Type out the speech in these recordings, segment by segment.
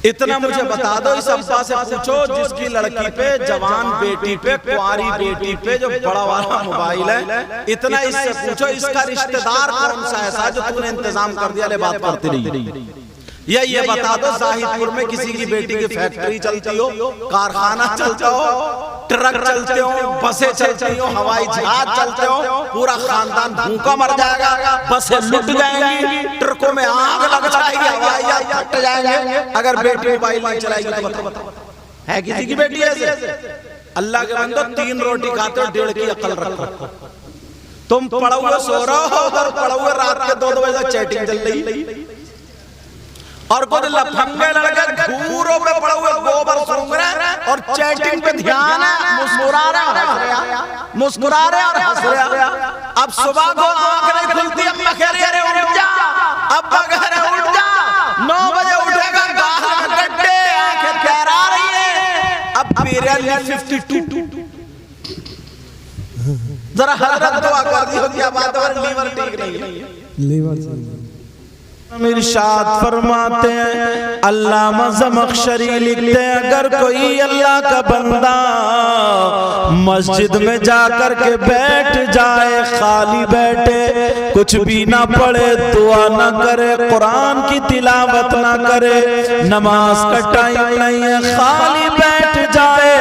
इतना मुझे बता दो, इस अब्बा से पूछो जिसकी लड़की पे, जवान बेटी पे, कुंवारी बेटी पे जो बड़ा वाला मोबाइल है, इतना इससे पूछो इसका रिश्तेदार कौन सा ऐसा जो तूने इंतजाम कर दिया, ले बात करती रही। या ये बता दो जाहिदपुर में किसी की बेटी की फैक्ट्री चलती हो, कारखाना चलता हो, ट्रक चलते हो, बसें चलती हो, हवाई जहाज चलते हो, पूरा खानदान भूखा मर जाएगा, बसें लुट जाएंगी, ट्रकों में आग लग जाएगी, हवाई जहाज फट जाएंगे, अगर बेटी मोबाइल नहीं चलाएगी तो बताओ है किसी की बेटी ऐसे? अल्लाह के बंदो, 3 रोटी खाते हो, 1.5 की अकल रखो। तुम पड़ा हुआ सो रहे हो, उधर पड़ा हुआ रात के 2 बजे चैटिंग चल रही, और कुछ लफंगे लड़के घूरों पे पड़े हुए गोबर सूंघ रहे और चैटिंग पे ध्यान है, मुस्कुरा रहे और हंस रहे। अब सुबह को आंख नहीं खुलती, अम्मा कह रही है उठ जा, अब्बा कह रहे उठ जा, 9 बजे उठेगा, गाल में गड्ढे, आंखें तैरा रही है। अब पीरियड 52 जरा हरकत दुआ कर दी होगी, अब लीवर ठीक नहीं है, लीवर इरशाद फरमाते हैं, अल्लामा ज़मख़शरी लिखते हैं, अगर कोई अल्लाह का बंदा मस्जिद में जाकर के बैठ जाए, खाली बैठे, कुछ भी ना पढ़े, दुआ ना करे, कुरान की तिलावत ना करे, नमाज का टाइम नहीं है, खाली बैठ जाए,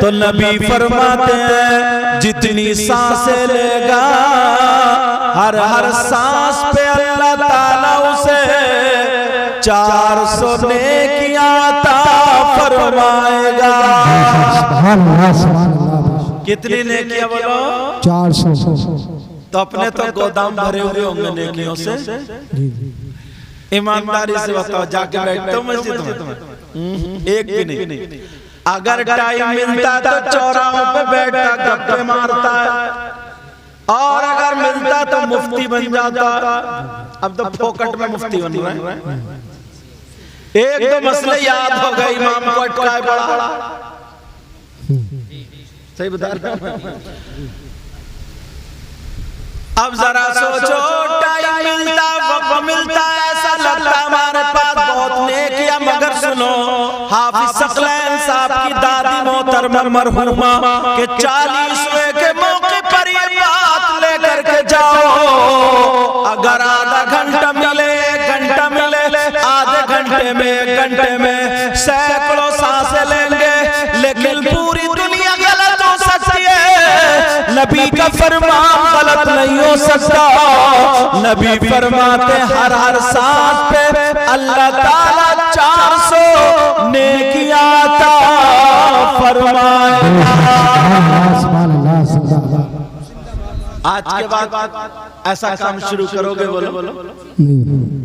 तो नबी फरमाते हैं जितनी सांसें लेगा, हर सांस पे अल्लाह ताला उसे 400 नेकियां अता फरमाएगा। कितनी नेकियां बोलो? 400। तो अपने तो गोदाम भरे हुए होंगे नेकियों से। ईमानदारी से बताओ, जाके बैठते हो मस्जिद में? एक भी नहीं। अगर टाइम मिलता तो चौराहों पे बैठता गप्पे मारता है, और अगर मिलता तो मुफ्ती बन जाता। अब तो फोकट में मुफ्ती बन रहे हैं। एक दो मसले याद हो गए, इमाम को अटकाए बड़ा, सही बता रहा हूं। अब जरा सोचो, टाइम मिलता, वक्त मिलता, ऐसा लगता हमारे पास बहुत नेकियां, मगर सुनो, हाफिज सकलैन साहब की दादी मोहतरमा मरहुमा के 40वें के मौके पर ये बात लेकर के जाओ। अगर आधा घंटा मिले, 1 घंटा मिले, आधे घंटे में, 1 घंटे में सैकड़ों सांसें लेंगे, लेकिन पूरी दुनिया गलत हो सकती है, नबी का फरमान गलत नहीं हो सकता। नबी फरमाते हर सांस पे अल्लाह ताला 400 नेकियां अता फरमाएगा। आज के बाद ऐसा काम शुरू करोगे? बोलो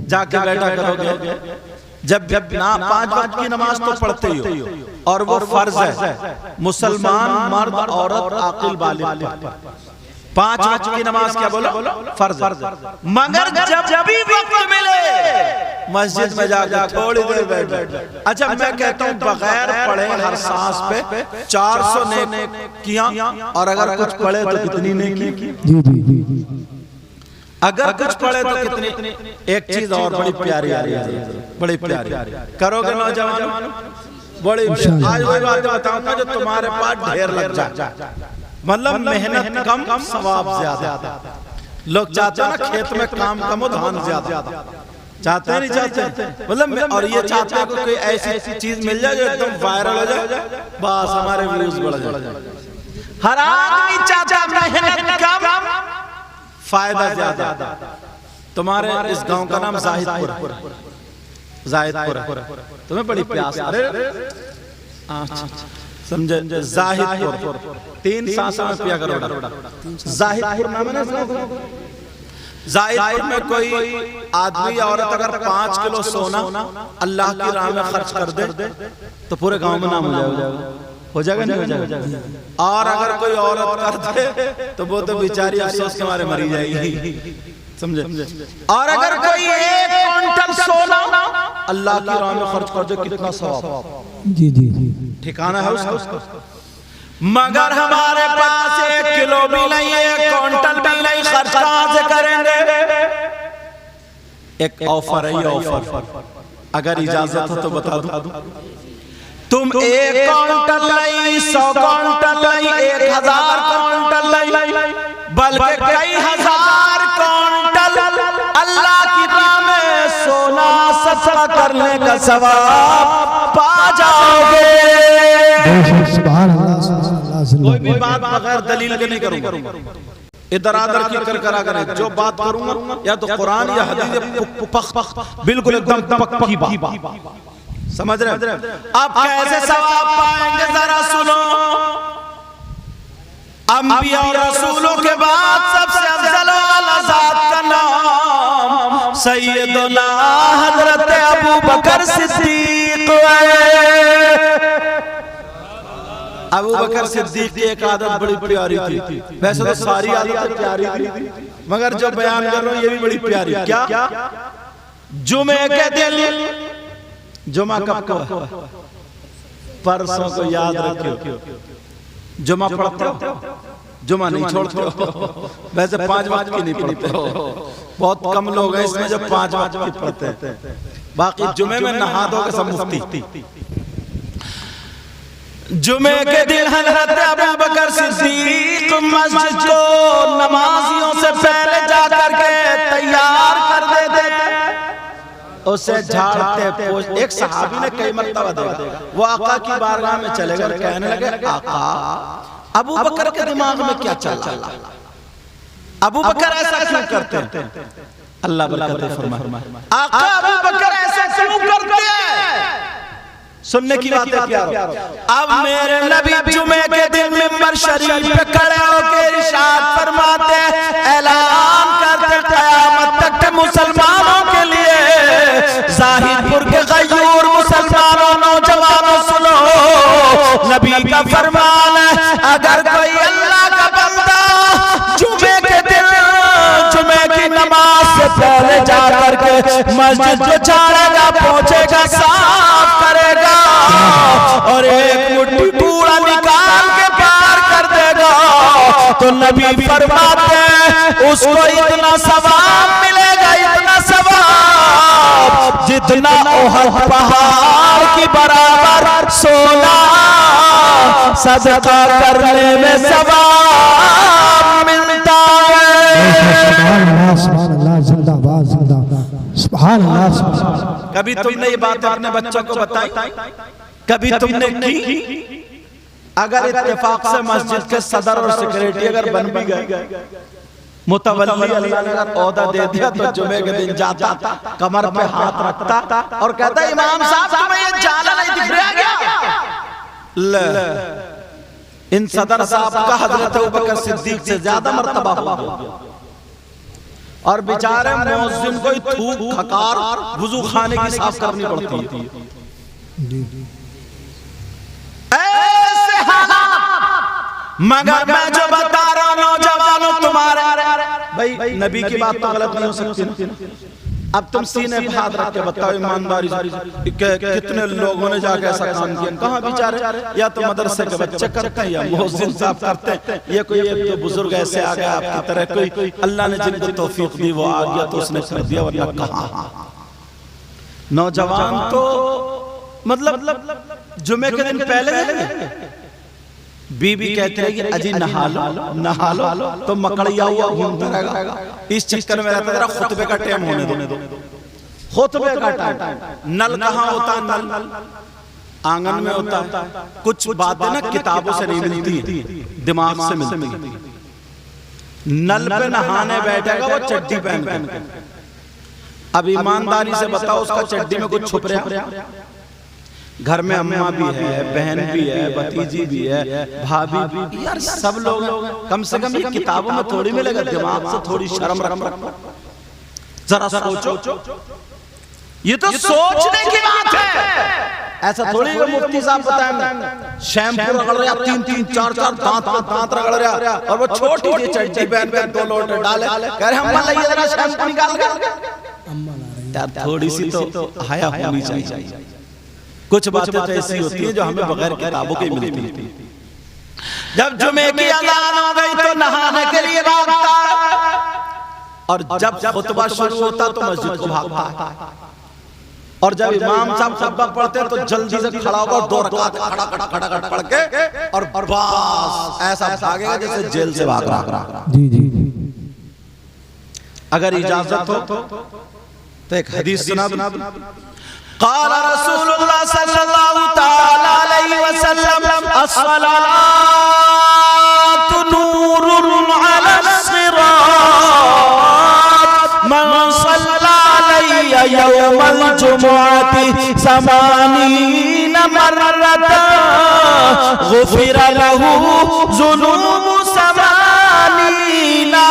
जाके बैठा करोगे? जब ना 5 वक्त की नमाज तो पढ़ते ही हो, और वो फर्ज है, मुसलमान मर्द औरत आकिल बालिग 5 वक्त की नमाज, क्या बोलो? फर्ज। मगर जब भी वक्त मिले मस्जिद में जाकर थोड़ी देर बैठ। अच्छा, मैं कहता हूँ बगैर पढ़े हर सांस पे 400 नेकियां, और अगर कुछ पढ़े तो कितनी नेकी? अगर कुछ पढ़े तो कितनी? एक चीज और बड़ी प्यारी आ रही है, बड़ी प्यारी करोगे नौजवान, बड़ी। आज वही बात बताऊंगा जो तुम्हारे पास ढेर लग जाए, मतलब मेहनत कम, सवाब ज्यादा। लोग चाहते हैं ना खेत में काम कम हो, धान ज्यादा। चाहते हैं नहीं चाहते? मतलब, और ये चाहते हैं कोई ऐसी चीज मिल जाए जो एकदम वायरल हो जाए, बस हमारे व्यूज बढ़ जाए। हर आदमी चाहता मेहनत कम, फायदा ज्यादा। तुम्हारे इस गांव का नाम जाहिदपुर है, तुम्हें बड़ी प्यास। अच्छा, समझे? जाहिदपुर 3 सांसों में पिया करो। जाहिदपुर नाम है ना? जाहिदपुर में कोई आदमी औरत अगर 5 किलो सोना अल्लाह की राह में खर्च कर दे तो पूरे गांव में नाम हो जाएगा नहीं हो जाएगा? और अगर कोई औरत कर दे तो वो तो बेचारी अफसोस के मारे मरी जाएगी, समझे? और अगर कोई 1 क्विंटल सोना अल्लाह की राह में खर्च कर दे, कितना सवाब? जी जी, ठिकाना है उसका। मगर हमारे पास 1 किलो भी नहीं है, 1 क्विंटल भी नहीं, खर्च कहां से करेंगे? एक ऑफर है, ये ऑफर अगर इजाजत हो तो बता दूं, तुम 1 क्विंटल नहीं, 100 क्विंटल नहीं, 1000 क्विंटल नहीं, बल्कि कई हजार क्विंटल अल्लाह की राह में सोना सदका करने का सवाब पा जाओगे। कोई भी बात बगैर दलील के नहीं करूंगा, इधर आदर की करा करें। जो बात करूंगा या तो कुरान या हदीस, बिल्कुल एकदम पक्की बात, समझ रहे हैं? आप कैसे सवाब पाएंगे जरा सुनो। अंबिया और रसूलों के बाद सबसे अफजल वाला ज़ात का नाम सैयदुना हजरत अबू बकर सिद्दीक है। अबू बकर सिद्दीक की एक आदत बड़ी प्यारी थी। वैसे तो सारी आदतें प्यारी थी, मगर जो बयान कर रहा हूं ये भी बड़ी प्यारी। क्या? जुमे के दिन, जुमा कब को? परसों को याद रखियो। जुमा पढ़ते हो? जुमा नहीं छोड़ते हो? वैसे 5 वक्त की नहीं पढ़ते हो, बहुत कम लोग हैं इसमें जो 5 वक्त की पढ़ते हैं। बाकी जुमे में नहा दो सब मुफ्ती। जुमे के दिन हजरत अबू बकर सिद्दीक मस्जिद को नमाजियों से पहले जाकर के तैयार कर देते, उसे झाड़ते। एक सहाबी ने कई मर्तबा देखा, वो आका की बारगाह में चले गए, कहने लगे आका अबू बकर के दिमाग में क्या चल रहा है? अबू बकर ऐसा क्यों करते हैं? अल्लाह बरकत फरमाए, आका अबू बकर ऐसा क्यों करते हैं? सुनने की बात है प्यारो। अब मेरे नबी जुमे के दिन मिंबर शरीफ पे खड़े होकर इरशाद फरमाते, ऐलान करते क़यामत तक के मुसलमानों के लिए, ज़ाहिदपुर के गयूर मुसलमानों नौजवानों सुनो, नबी का फरमान है, अगर कोई अल्लाह का बंदा जुमे के दिन जुमे की नमाज से पहले जाकर के मस्जिद को झाड़ेगा, पहुंचेगा, साफ करेगा और एक मुट्ठी कूड़ा निकाल के पार कर देगा, तो नबी फरमाते हैं उसको इतना सवाब मिलेगा, इतना सवाब जितना ओहद पहाड़ की बराबर सोना सदका करने में सवाब मिलता है। सुभान अल्लाह, जिंदाबाद जिंदाबाद, सुभान अल्लाह। कभी तुमने ये बात अपने बच्चों को बताई? कभी तुमने की? अगर इत्तेफाक से मस्जिद के सदर और सेक्रेटरी अगर बन भी गए, मुतवल्ली अल्लाह ने अगर ओहदा दे दिया, तो जुमे के दिन जाता, कमर पे हाथ रखता और कहता, इमाम साहब तुम्हें ये जाला नहीं दिख रहा क्या? इन सदर साहब का हजरत अबू बकर सिद्दीक से ज्यादा मर्तबा हुआ। और बेचारे मुअज्जिन को थूक खकार वुजू खाने की साफ करनी पड़ती है। ऐसे हालात, मगर मैं जो बता रहा हूं नौजवानों तुम्हारे, भाई नबी की बात तो गलत नहीं हो सकती ना। अब तुम सीने पे हाथ रख के बताओ ईमानदारी से कितने लोगों ने जाके ऐसा काम किया? कहाँ बेचारे, या तो मदरसे के बच्चे करते हैं या मुअज्जिन साहब करते हैं, ये कोई एक तो बुजुर्ग ऐसे आ गया आपकी तरह, कोई अल्लाह ने जिनको तौफीक दी वो आ गया तो उसने कर दिया, वरना कहाँ। नौजवान तो मतलब जुमे के दिन पहले बीबी कहती है कि अजी नहा लो, तो मकड़िया हुआ घूमता रहेगा, इस चक्कर में रहता है खुतबे का टाइम होने दो। खुतबे का टाइम नल कहाँ होता है? नल आंगन में होता है। कुछ बातें ना किताबों से नहीं मिलती, दिमाग से मिलती है। नल पे नहाने बैठेगा वो चड्डी पहन के, अब ईमानदारी से बताओ उसका चड्डी में कुछ छुप रहा? घर में अम्मा भी है, बहन भी है, भतीजी भी है, भाभी भी, यार सब लोग, कम से कम ये किताबों में थोड़ी मिलेगा, दिमाग से थोड़ी शर्म रखो, जरा सोचो। ये तो सोचने की बात है। ऐसा थोड़ी मुफ्ती साहब बताएंगे शैम्पू रगड़ रहा, 3-3 4-4 दांत रगड़ रहा, और वो छोटी सी चड्डी पहन के 2 लोटे डाले, कह रहे अम्मा लाइए जरा शैम्पू निकाल के। यार थोड़ी सी तो हया होनी चाहिए। कुछ बातें तो ऐसी होती हैं जो हमें बगैर किताबों के मिलती हैं। जब जुमे की अज़ान हो गई तो नहाने के लिए भागता, और जब खुतबा शुरू होता तो मस्जिद को भागता, और जब इमाम साहब खुतबा पढ़ते हैं तो जल्दी से खड़ा होकर 2 रकात खड़ा पढ़ के और बस ऐसा भागेगा जैसे जेल से भाग रहा। जी जी जी। अगर इजाजत हो तो एक हदीस सुना। क़ाल रसूलुल्लाह सल्लल्लाहु तआला अलैहि वसल्लम अस्सलातु नूरुन अला सिरात मन सल्ला अलैया यौमल जुमुअति समानीन मर्रतन गुफिरा लहू ज़ुनूबु समानीना।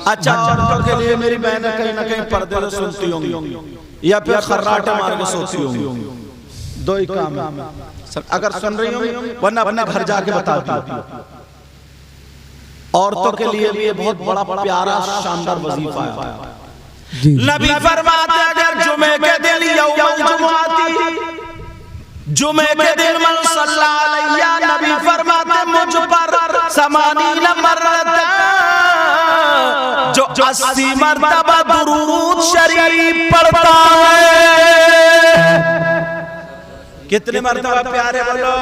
अच्छा, औरतों के लिए मेरी बहनें कहीं ना कहीं पर्दे से सुनती होंगी या फिर खर्राटे मार के सोती होंगी। 2 ही काम है, अगर सुन रही होंगी वरना अपने घर जाके बता दी। औरतों के लिए भी ये बहुत बड़ा प्यारा शानदार वजीफा है। नबी फरमाते अगर जुमे के दिन यौमुल जुमुअती, जुमे के दिन मन सल्ला अलैया, नबी फरमाते मुझ पर समानीन मर्रतन, जो 80 मरतबा दुरूद शरीफ पढ़ता है। कितने मरतबा प्यारे बोलो?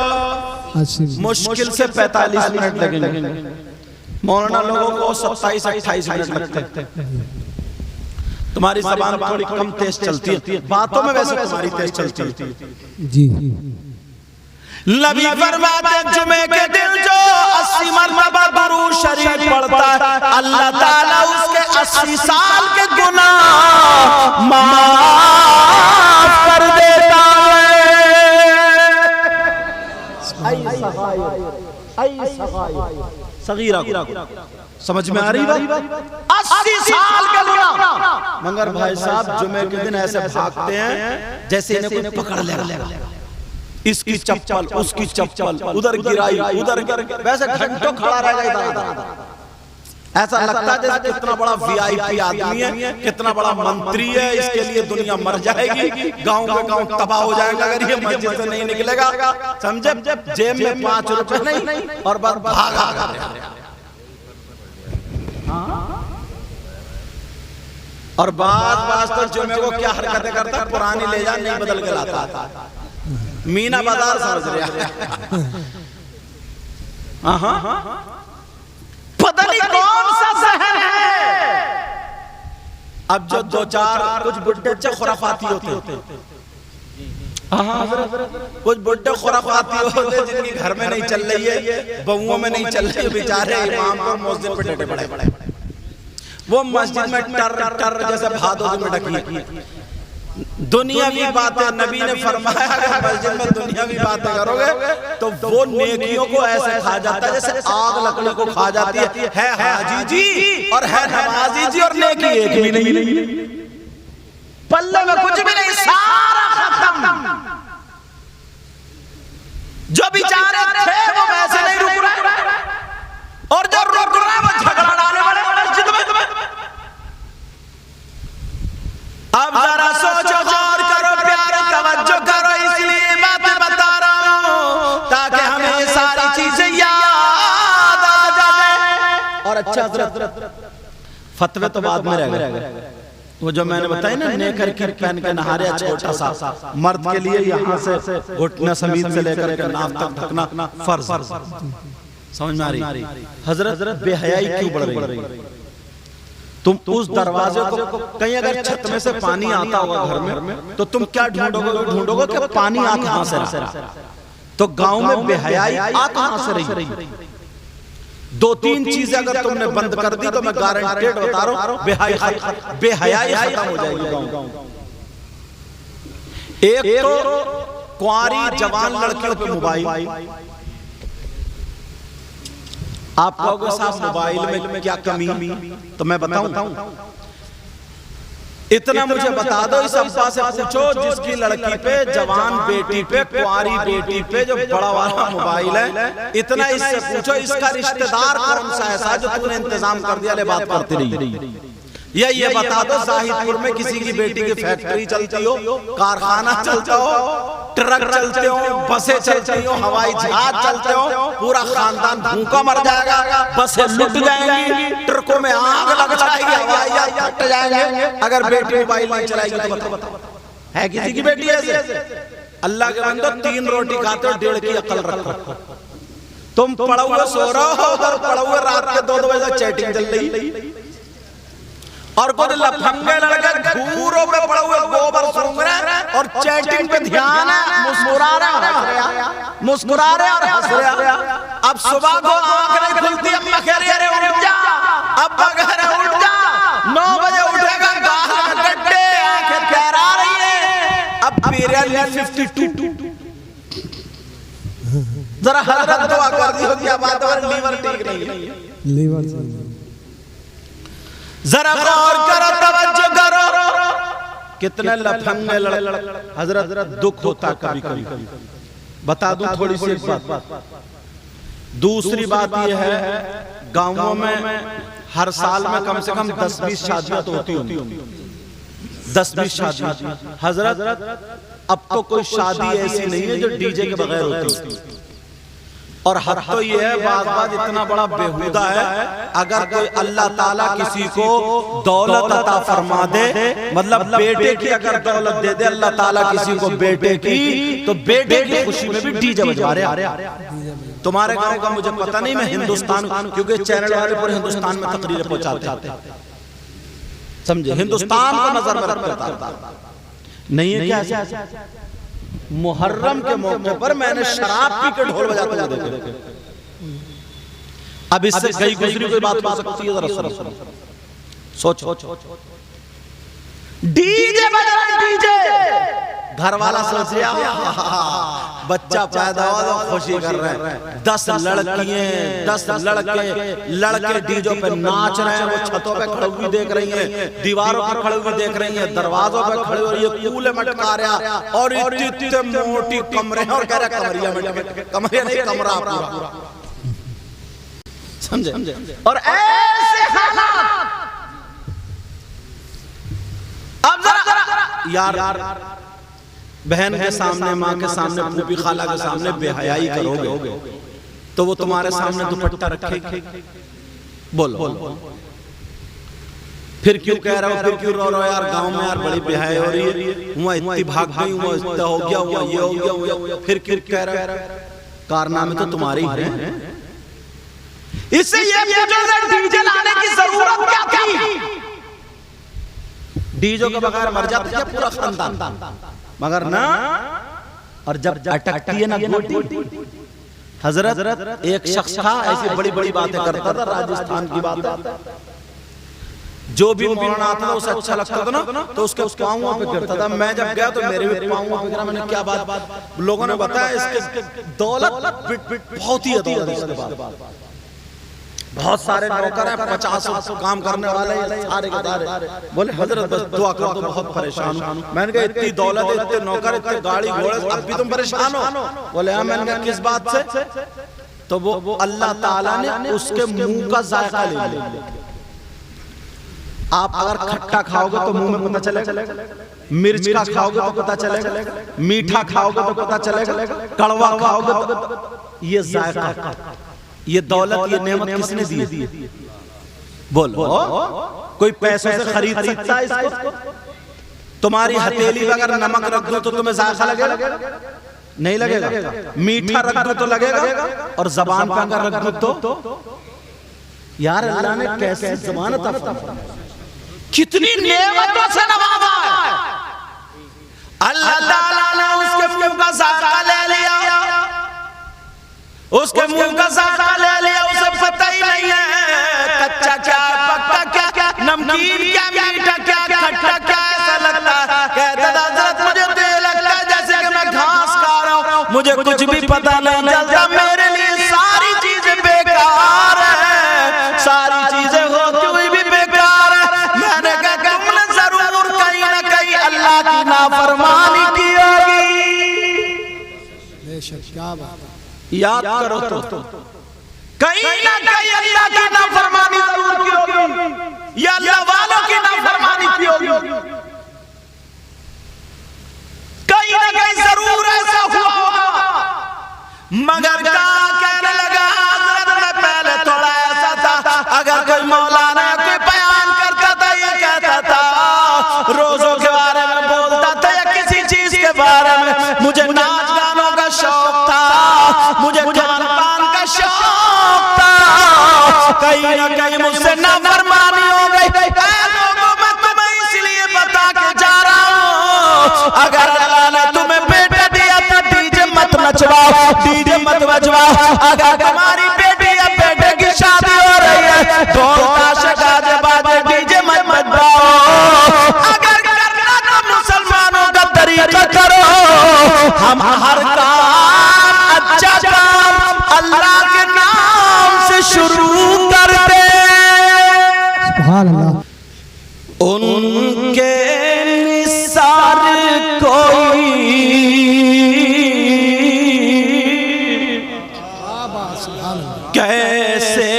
मुश्किल से 45 मिनट लगेंगे। मौलाना लोगों को 27-28 मिनट लगते हैं। तुम्हारी ज़बान थोड़ी कम तेज चलती है, बातों में वैसे तुम्हारी तेज चलती है। जी। नबी फरमाते जुमे के दिन जो 80 मरतबा दुरूद शरीफ पढ़ता है, अल्लाह ताला उसके 80 साल के गुनाह माफ कर देता है। सगीरा समझ में आ रही बात? 80 साल के गुनाह। मगर भाई साहब जुमे के दिन ऐसे भागते हैं जैसे इन्हें कोई पकड़ लेगा। इसकी चप्पल, उसकी चप्पल, उधर गिराई, उधर वैसे घंटों खड़ा रह जाएगा। ऐसा लगता है जैसे कितना बड़ा वीआईपी आदमी है, कितना बड़ा मंत्री है, इसके लिए दुनिया मर जाएगी, गांव में गांव तबाह हो जाएगा अगर ये मस्जिद से नहीं निकलेगा। समझे? जेब में 5 रुपए नहीं और बस भागा। और बात तो जुमे को क्या हरकतें करता, पुरानी ले जा नहीं बदल के लाता। मीना बाजार समझ रहा है। पता नहीं कौन सा शहर है। अब जो 2-4 कुछ बुड्ढे खुराफाती होते, कुछ बुड्ढे खुराफाती होते जिनकी घर में नहीं चल रही है, बहुओं में नहीं चल रही है, बेचारे इमाम को मस्जिद पे डटे पड़े। वो मस्जिद में टर जैसे भादों में ढकी। दुनियावी बातें, नबी ने फरमाया अगर मस्जिद में दुनियावी बातें करोगे तो वो नेकियों को ऐसे खा जाता है जैसे आग लकड़ी को खा जाती है हाजी जी और है नमाजी जी और नेकी एक भी नहीं, पल्ले में कुछ भी नहीं, सारा खत्म। जो बेचारे थे वो वैसे नहीं रुक रहे और जो रुक रहे वो झगड़ा डालने वाले मस्जिद में। अब जरा सोचो, गौर करो, प्यारे तवज्जो करो, इसलिए बातें बता रहा हूं ताकि हमें ये सारी चीजें याद आ जाए। और अच्छा फतवे तो बाद में रह गए। वो जो मैंने बताया ना नेकर की पहन के नहा रहे, छोटा सा मर्द के लिए यहाँ से घुटना समीत से लेकर के नाक तक ढकना फर्ज। समझ में आ रही? हजरत बेहयाई क्यों बढ़ रही है? तुम उस दरवाजे को कहीं अगर छत में से पानी आता होगा घर में तो तुम क्या ढूंढोगे कि पानी आ कहां से रहा? तो गांव में बेहयाई आ कहां से रही? 2-3 चीजें अगर तुमने बंद कर दी तो मैं गारंटेड बता रहा हूं बेहयाई खत्म हो जाएगी गांव। एक तो कुंवारी जवान लड़कियों पे मोबाइल। आप कहोगे साहब मोबाइल में क्या कमी? तो मैं बताऊं, इतना मुझे बता दो, इस अब्बा से पूछो जिसकी लड़की पे, जवान बेटी पे, कुंवारी बेटी पे जो बड़ा वाला मोबाइल है, इतना इससे पूछो इसका रिश्तेदार कौन सा ऐसा जो तूने इंतजाम कर दिया, ले बात करती रही। या ये बता दो जाहिदपुर में किसी की बेटी की फैक्ट्री चलती हो, कारखाना चलता हो, ट्रक चलते हो, बसें चलती हो, हवाई जहाज चलते हो, पूरा खानदान भूखा मर जाएगा, बसें लुट जाएंगी, ट्रकों में आग लग जाएगी, हवाई जहाज फट जाएंगे। अगर बेटी मोबाइल नहीं चलाएगी तो बताओ है किसी की बेटी ऐसे? अल्लाह के बंदो 3 रोटी खाते हो, 1.5 की अकल रखो। तुम पड़ा हुआ सो रहे हो, उधर पड़ा हुआ रात के 2 बजे तक चैटिंग चल रही, और कुछ लफंगे लड़के घूरों पे पड़े हुए गोबर सूंघ रहे और चैटिंग पे ध्यान है, मुस्कुरा रहे और हंस रहे। अब सुबह को आंख नहीं खुलती, अम्मा कह रही है अरे उठ जा, अब्बा कह रहे उठ जा, 9 बजे उठेगा, गाल गड्ढे, आंखें तैरा रही है। अब पीरियड 52 जरा हजरत दुआ कर दी होती है, बात और लीवर ठीक नहीं है, लीवर जरा गौर करो, तवज्जो करो, कितने लफंगे हजरत दुख होता कभी कभी। बता दूं थोड़ी सी बात। दूसरी बात यह है, गांवों में हर साल में कम से कम 10-20 शादियां तो होती होंगी, 10-20 शादियां। हजरत अब तो कोई शादी ऐसी नहीं है जो डीजे के बगैर होती। और हद तो ये है, बात इतना बड़ा बेहुदा है, अगर कोई अल्लाह ताला किसी को दौलत अता फरमा दे, मतलब बेटे की अगर दौलत दे दे अल्लाह ताला किसी को बेटे की, तो बेटे की खुशी में भी डीजे बजा रहे। तुम्हारे गांव का मुझे पता नहीं, मैं हिंदुस्तान, क्योंकि चैनल वाले पूरे हिंदुस्तान में तकरीरें पहुंचाते हैं, समझे, हिंदुस्तान को नजर में रखता नहीं है क्या? मुहर्रम के मौके पर मैंने शराब पी के ढोल बजाते हुए देखे। अब इससे गई गुजरी कोई बात हो सकती है? जरा सोचो। डीजे बजा रहा है, डीजे। घर वाला सोच रहा बच्चा पैदा हुआ तो खुशी कर रहे हैं, 10 लड़कियां 10 लड़के डीजों पे नाच रहे हैं, वो छतों पे खड़े हुए देख रही हैं, दीवारों पे खड़े हुए देख रही हैं, दरवाजों पे खड़े हुए, ये कूले मटका रहा, और इतने मोटी कमरे हैं, और कह रहा कमरिया नहीं कमरा पूरा, समझे? और ऐसे हालात। अब जरा यार बहन के सामने, माँ के सामने, फूफी खाला के सामने बेहयाई करोगे तो वो तुम्हारे सामने दुपट्टा रखेगी? बोलो फिर क्यों कह रहे हो, फिर क्यों रो रहे हो? यार गांव में यार बड़ी बेहयाई हो रही है, हुआ इतनी भाग गई, हुआ इतना हो गया, हुआ ये हो गया, फिर क्यों कह रहे हो? कारनामे तो तुम्हारे ही हैं। इससे ये डीजे लाने की जरूरत क्या थी? डीजे के बगैर मर जाता है पूरा खानदान, मगर ना। और जब अटकती है ना गोटी, हजरत एक शख्स था ऐसी बड़ी बड़ी बातें करता था, राजस्थान की बात, जो भी मौलाना आता था उसे अच्छा लगता था ना, तो उसके पांवों पे गिरता था। मैं जब गया तो मेरे भी पांवों पे गिरा। मैंने क्या बात, लोगों ने बताया इसके दौलत बहुत ही है, दौलत इसके बाद बहुत सारे नौकर हैं, 50 काम करने वाले सारे के सारे। बोले हजरत बस दुआ कर दो, बहुत परेशान हूं। मैंने कहा इतनी दौलत, इतने नौकर, इतने गाड़ी घोड़े, अब भी तुम परेशान हो? बोले हाँ। मैंने कहा किस बात से? तो वो अल्लाह ताला ने उसके मुंह का जायका ले लिया। आप अगर खट्टा खाओगे तो मुंह में पता चलेगा, मिर्च का खाओगे तो पता चलेगा, मीठा खाओगे तो पता चलेगा, कड़वा खाओगे तो, ये जायका, ये दौलत, ये नेमत किसने दी? बोलो कोई पैसों से खरीद सकता है इसको? तुम्हारी हथेली में अगर नमक रख दो तो तुम्हें जायका लगेगा? नहीं लगेगा। मीठा रख दो तो लगेगा, और जबान पे अगर रख दो तो यार अल्लाह ने कैसे जमानत अता फरमाई, कितनी नेमतों से नवाजा है। अल्लाह ताला ने उसके मुंह का जायका ले लिया, उसके मुंह का जायका ले लिया, उसे पता ही नहीं है कच्चा क्या, पक्का क्या, नमकीन क्या, मीठा क्या, खट्टा क्या, ऐसा लगता है। कहता हजरत मुझे तो ये लगता है जैसे कि मैं घास खा रहा हूँ, मुझे कुछ भी पता नहीं चलता, मेरे लिए सारी चीजें बेकार है, सारी चीजें होती हुई भी बेकार है। मैंने कहा तुमने जरूर कहीं ना कहीं अल्लाह की नाफरमानी की होगी। बेशक, क्या बात, याद करो तो कहीं ना कहीं अल्लाह की नाफरमानी जरूर की होगी, या अल्लाह वालों की नाफरमानी की होगी, कहीं ना कहीं जरूर ऐसा कहीं ना कहीं मुझसे नाफरमानी हो गई। लोगों मैं तुम्हें इसलिए बता के जा रहा हूँ, अगर अल्लाह ने तुम्हें बेटा दिया तो डीजे मत नचवाओ, डीजे मत बजवाओ। अगर तुम्हारी बेटी या बेटे की शादी हो रही है, ढोल ताशे गाजे बाजे डीजे मत बजवाओ। अगर करना तो मुसलमानों का तरीका करो। हम हर काम अच्छा काम अल्लाह के नाम से शुरू कर दे। सुभान अल्लाह। उनके निसार कोई कैसे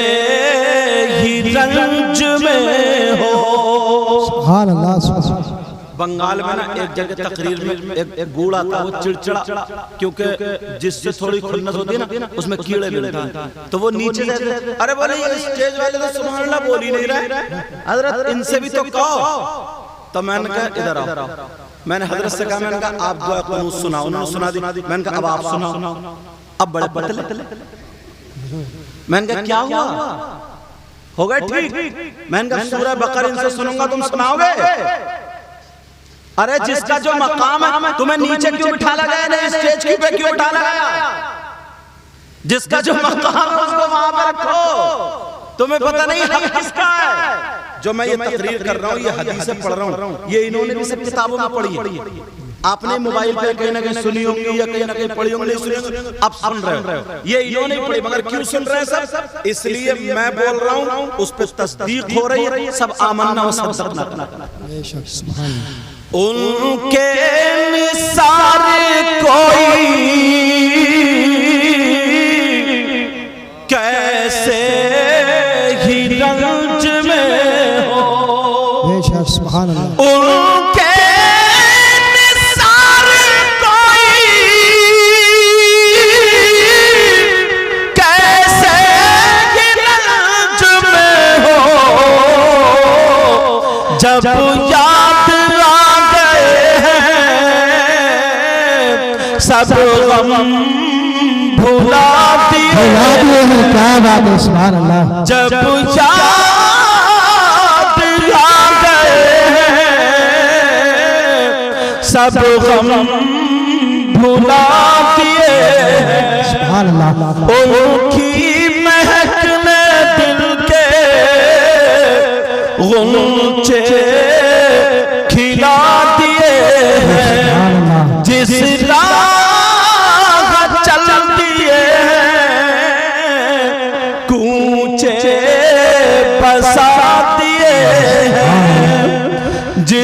ही रंज में हो। सुभान अल्लाह। बंगाल में ना एक जगह तकरीर में एक बूढ़ा था, वो चिड़चिड़ा, क्योंकि जिससे थोड़ी खुन्नस होती है ना उसमें कीड़े मिलते हैं, तो वो नीचे से अरे बोले ये स्टेज वाले तो सुभान अल्लाह बोल ही नहीं रहे, हजरत इनसे भी तो कहो। तो मैंने कहा इधर आओ, मैंने हजरत से कहा, मैंने कहा आप दुआ कुनूत सुनाओ, उन्होंने सुना दी। मैंने कहा अब आप सुनाओ। अब बड़े पतले, मैंने कहा क्या हुआ, हो गए ठीक। मैंने कहा सूरह बकरा इनसे सुनूंगा, तुम सुनाओगे? अरे जिसका जो मकाम है तुम्हें नीचे क्यों बिठा लगाया, नहीं स्टेज पे क्यों बिठा लगाया? जिसका जो मकाम है उसको वहां पर रखो। तुम्हें पता नहीं हक किसका है। जो मैं ये तकरीर कर रहा हूँ, ये हदीसें पढ़ रहा हूँ, ये इन्होंने भी सब किताबों में पढ़ी है। आपने मोबाइल पे कहीं ना कहीं सुनी होंगी या कहीं ना कहीं पढ़ी होंगी, नहीं सुनी होंगी, अब सुन रहे हो। ये इन्होंने पढ़ी, मगर क्यों सुन रहे हैं सब? इसलिए मैं बोल रहा हूँ, उस पर तस्दीक हो रही है, सब आमन्ना व सद्दक़ना। उनके निसार कोई कैसे ही रंज में हो। बेशक सुभान अल्लाह। उनके निसार कोई कैसे ही रंज में हो। जब याद सब गम भुला दिए, क्या बात है, सुभान अल्लाह। जब याद आ गए सब गम भुला दिए, सुभान अल्लाह। उनकी महकने दिल के गुंचे खिला दिए। जिस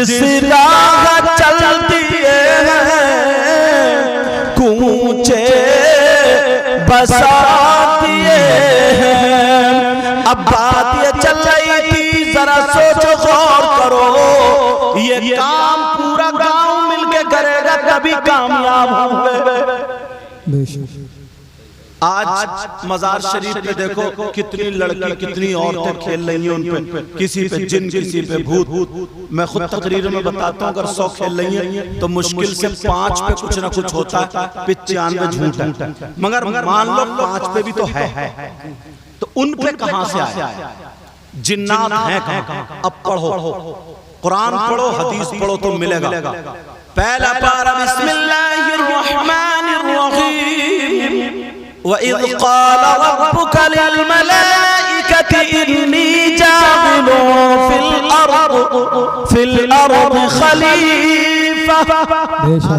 जिस राह चलती है कूचे बसाती है। अब बात ये चल रही थी, जरा सोचो गौर करो, ये काम पूरा गांव मिलके करेगा तभी कामयाब होंगे। आज मजार शरीफ पे देखो कितनी लड़की कितनी औरतें खेल रही हैं, उन पे किसी पे जिन किसी पे भूत। मैं खुद तकरीर में बताता हूँ, अगर 100 खेल रही हैं तो मुश्किल से 5 पे कुछ ना कुछ होता है, 95 झूठ है। मगर मान लो 5 पे भी तो है, तो उन पे कहां से आया? जिन्नात है कहां? अब पढ़ो, कुरान पढ़ो, हदीस पढ़ो तो मिलेगा। पहला पारा बिस्मिल्लाहिर रहमानिर रहीम। वइज़ क़ाल रब्बुका लिल मलाइकति इन्नी जाइलुन फिल अर्द खलीफा।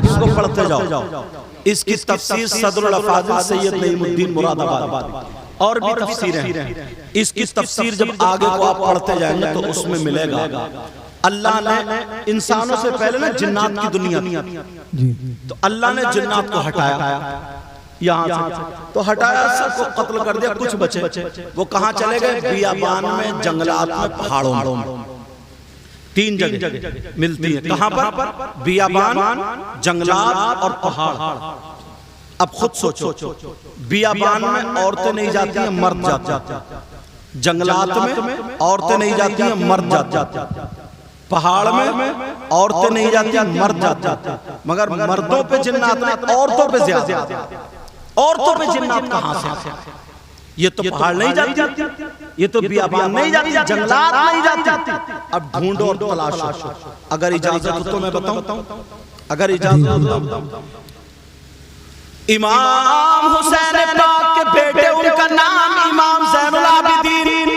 इसको पढ़ते जाओ। इसकी तफसीर सदरुल अफाज़िल सैयद नईमुद्दीन मुरादाबादी और भी तफसीरें हैं। इसकी तफसीर जब आगे को आप पढ़ते जाएंगे तो उसमें मिलेगा। अल्लाह ने इंसानों से पहले ना जिन्नात की दुनिया थी, तो अल्लाह ने जिन्नात को हटाया यहाँ से, तो हटाया, सबको कत्ल कर दिया, कुछ बचे। वो कहाँ चले गए? बियाबान में, जंगलात में, पहाड़ों में। 3 जगह मिलती है। कहाँ पर? बियाबान, जंगलात और पहाड़। अब खुद सोचो, बियाबान में औरतें नहीं जाती हैं, मर्द जाते हैं। जंगलात में औरतें नहीं जाती हैं, मर्द जाते हैं। पहाड़ में औरतें नहीं जाती हैं, मर्द जाते हैं। मगर मर्दों पे जिन्नात नहीं, औरतों पे ज्यादा। औरतों पे जिन्नात कहां से? ये तो पहाड़ नहीं जाती, ये तो बियाबान नहीं जाती, जंगलात नहीं जाती। अब ढूंढो और तलाशो। अगर इजाजत हो तो मैं बताऊं, अगर इजाजत हो। इमाम हुसैन पाक के बेटे, उनका नाम इमाम ज़ैनुल आबिदीन,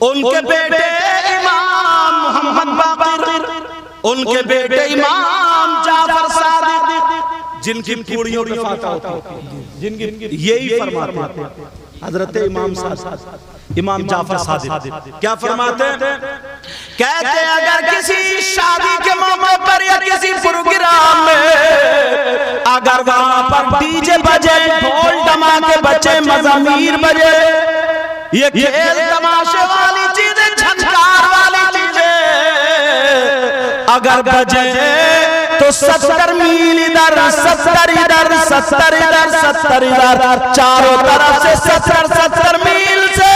उनके बेटे इमाम मोहम्मद बाक़िर, उनके बेटे इमाम जाफर सादिक, जिनकी पूरियों पे फातह होता है, जिनकी यही फरमाते हैं हजरत इमाम जाफर सादिक। क्या फरमाते हैं? कहते अगर किसी शादी के मौके पर या किसी प्रोग्राम में अगर वहां पर डीजे बजे, ढोल धमाके बजे, मज़ामीर बजे, ये खेल तमाशे वाली चीजें, झनकार वाली चीजें अगर बजे तो 70 मील इधर, 70 इधर, 70 इधर, 70 इधर, चारों तरफ से 70 मील से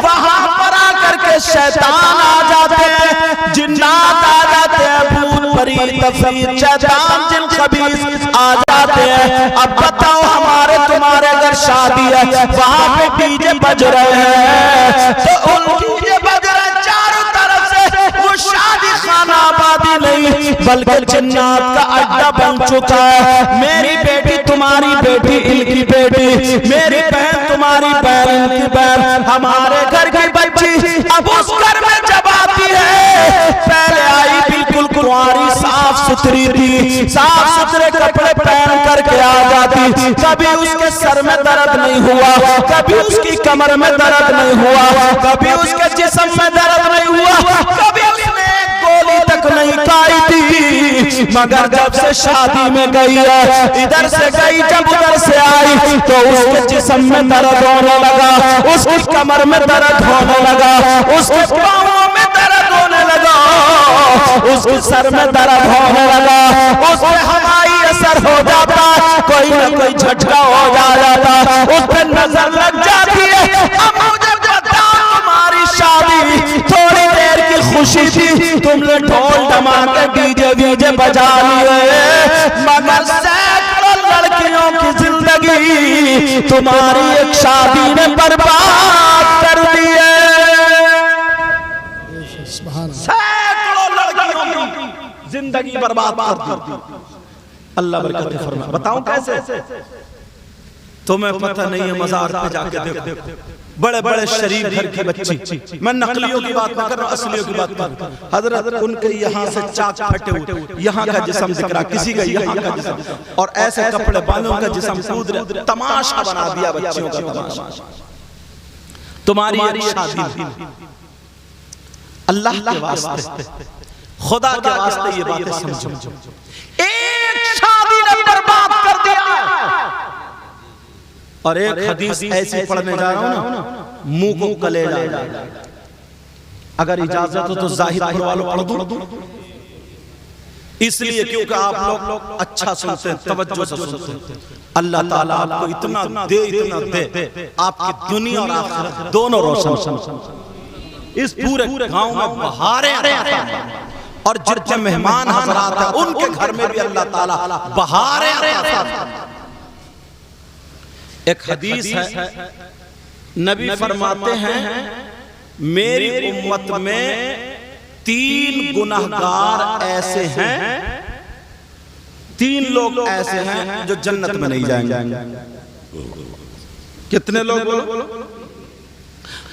वहां पर आकर के शैतान आ जाते हैं, जिन्नात आ जाते हैं, भूत परी तफरीत शैतान जिन खबीस आ जाते हैं। अब बताओ हमारे तुम्हारे अगर शादी है, वहां पे डीजे बज रहे हैं, तो उन डीजे बज रहे चारों तरफ से, वो शादी खाना आबादी नहीं बल्कि जन्नत का अड्डा बन चुका है। मेरी बेटी तुम्हारी बेटी, इनकी बेटी, मेरी बहन तुम्हारी बहन, इनकी बहन, हमारे घर की बच्ची अब उस घर में जब आती है, पहले आई बिल्कुल कुंवारी, साफ सुथरी थी, साफ सुथरे कपड़े पहन करके आ जाती, कभी उसके सर में दर्द नहीं हुआ, कभी उसकी कमर में दर्द नहीं हुआ, कभी उसके जिस्म में दर्द नहीं हुआ, कभी उसने गोली तक नहीं खाई थी। मगर जब से शादी में गई है, इधर से गई जब उधर से आई, तो उसके जिस्म में दर्द होने लगा, उसकी कमर में दर्द होने लगा, उसके पाँवों में दर्द होने लगा, उसके सर में दर्द होने लगा, उसमें हवाई असर हो जाता, कोई ना कोई झटका हो जाता, उस पर नजर लग जाती है। अब मुझे बताओ तुम्हारी शादी थोड़ी देर की खुशी थी, तुमने ढोल धमाके डीजे वीजे बजा लिए, मगर सैकड़ों लड़कियों की जिंदगी तुम्हारी एक शादी ने बर्बाद कर दी है। सैकड़ों लड़कियों की जिंदगी बर्बाद कर दी। अल्लाह बरकत फरमाए। बताऊं कैसे? तुम्हें पता नहीं है, मज़ार पे जाके देखो, बड़े बड़े शरीफ घर की बच्ची, मैं नकलियों की बात ना कर रहा, असलियों की बात कर रहा हूं। हजरत उनके यहाँ से चाक फटे हुए, यहाँ का जिस्म दिख रहा, किसी का यहाँ का जिस्म, और ऐसे कपड़े बांधे उनका जिस्म कूद रहे, तमाशा बना दिया बच्चियों का तमाशा। तुम्हारी एक शादी, अल्लाह के वास्ते, खुदा के वास्ते ये बातें समझो, एक शादी ने बर्बाद कर दिया। और एक हदीस ऐसी पढ़ने जा रहा हूं ना, मुंह को कलेजा, अगर इजाजत हो तो जाहिर वालों पढ़ दूं, इसलिए क्योंकि आप लोग अच्छा सुनते हैं, तवज्जो से सुनते हैं। अल्लाह ताला आपको इतना दे, आपकी दुनिया और आखिरत दोनों रोशन। इस पूरे गांव में बहारें आता है, और जितने मेहमान हजरात हैं उनके घर में भी अल्लाह ताला बहारें आता है। एक हदीस है, नबी फरमाते हैं मेरी उम्मत में 3 गुनाहगार ऐसे हैं, 3 लोग ऐसे हैं जो जन्नत में नहीं जाएंगे। कितने लोग बोलो?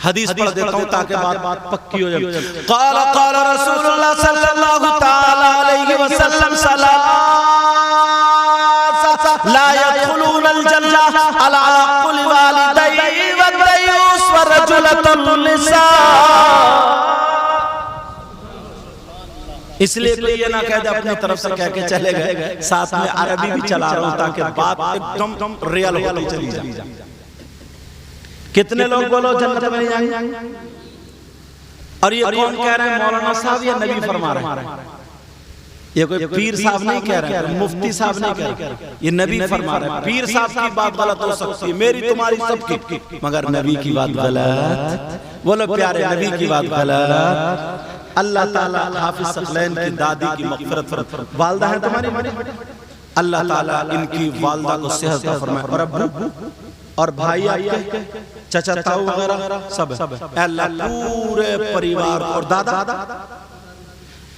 हदीस पढ़ देता हूं ताकि बात पक्की हो जाए। क़ाल क़ाल रसूलुल्लाह सल्लल्लाहु तआला अलैहि वसल्लम ला यदखुलूनल जन्नह अला कुल्ली वालिदैहि वद्दयूस वरजुलतुन निसा। इसलिए कोई ये ना कह दे अपनी तरफ से कह के चले गए, साथ में अरबी भी चला रहा हूं ताकि बात एकदम रियल होती चली जाए। कितने लोग बोलो जन्नत में नहीं जाएंगे? और ये कौन कह रहे हैं? मौलाना साहब या नबी फरमा रहे हैं? ये कोई पीर साहब नहीं कह रहे हैं, मुफ्ती साहब नहीं कह रहे, ये नबी फरमा रहे हैं। पीर साहब की बात गलत हो सकती है, मेरी तुम्हारी सबकी, मगर नबी की बात गलत। बोलो प्यारे, नबी की बात गलत। अल्लाह ताला हाफिज सकलैन की दादी की मग़फ़िरत, वालदा है तुम्हारी, अल्लाह ताला इनकी वालदा को सेहत फरमाए, और अब्बू और भाई आपके चाचा ताऊ वगैरह सब अल्लाह पूरे परिवार और दादा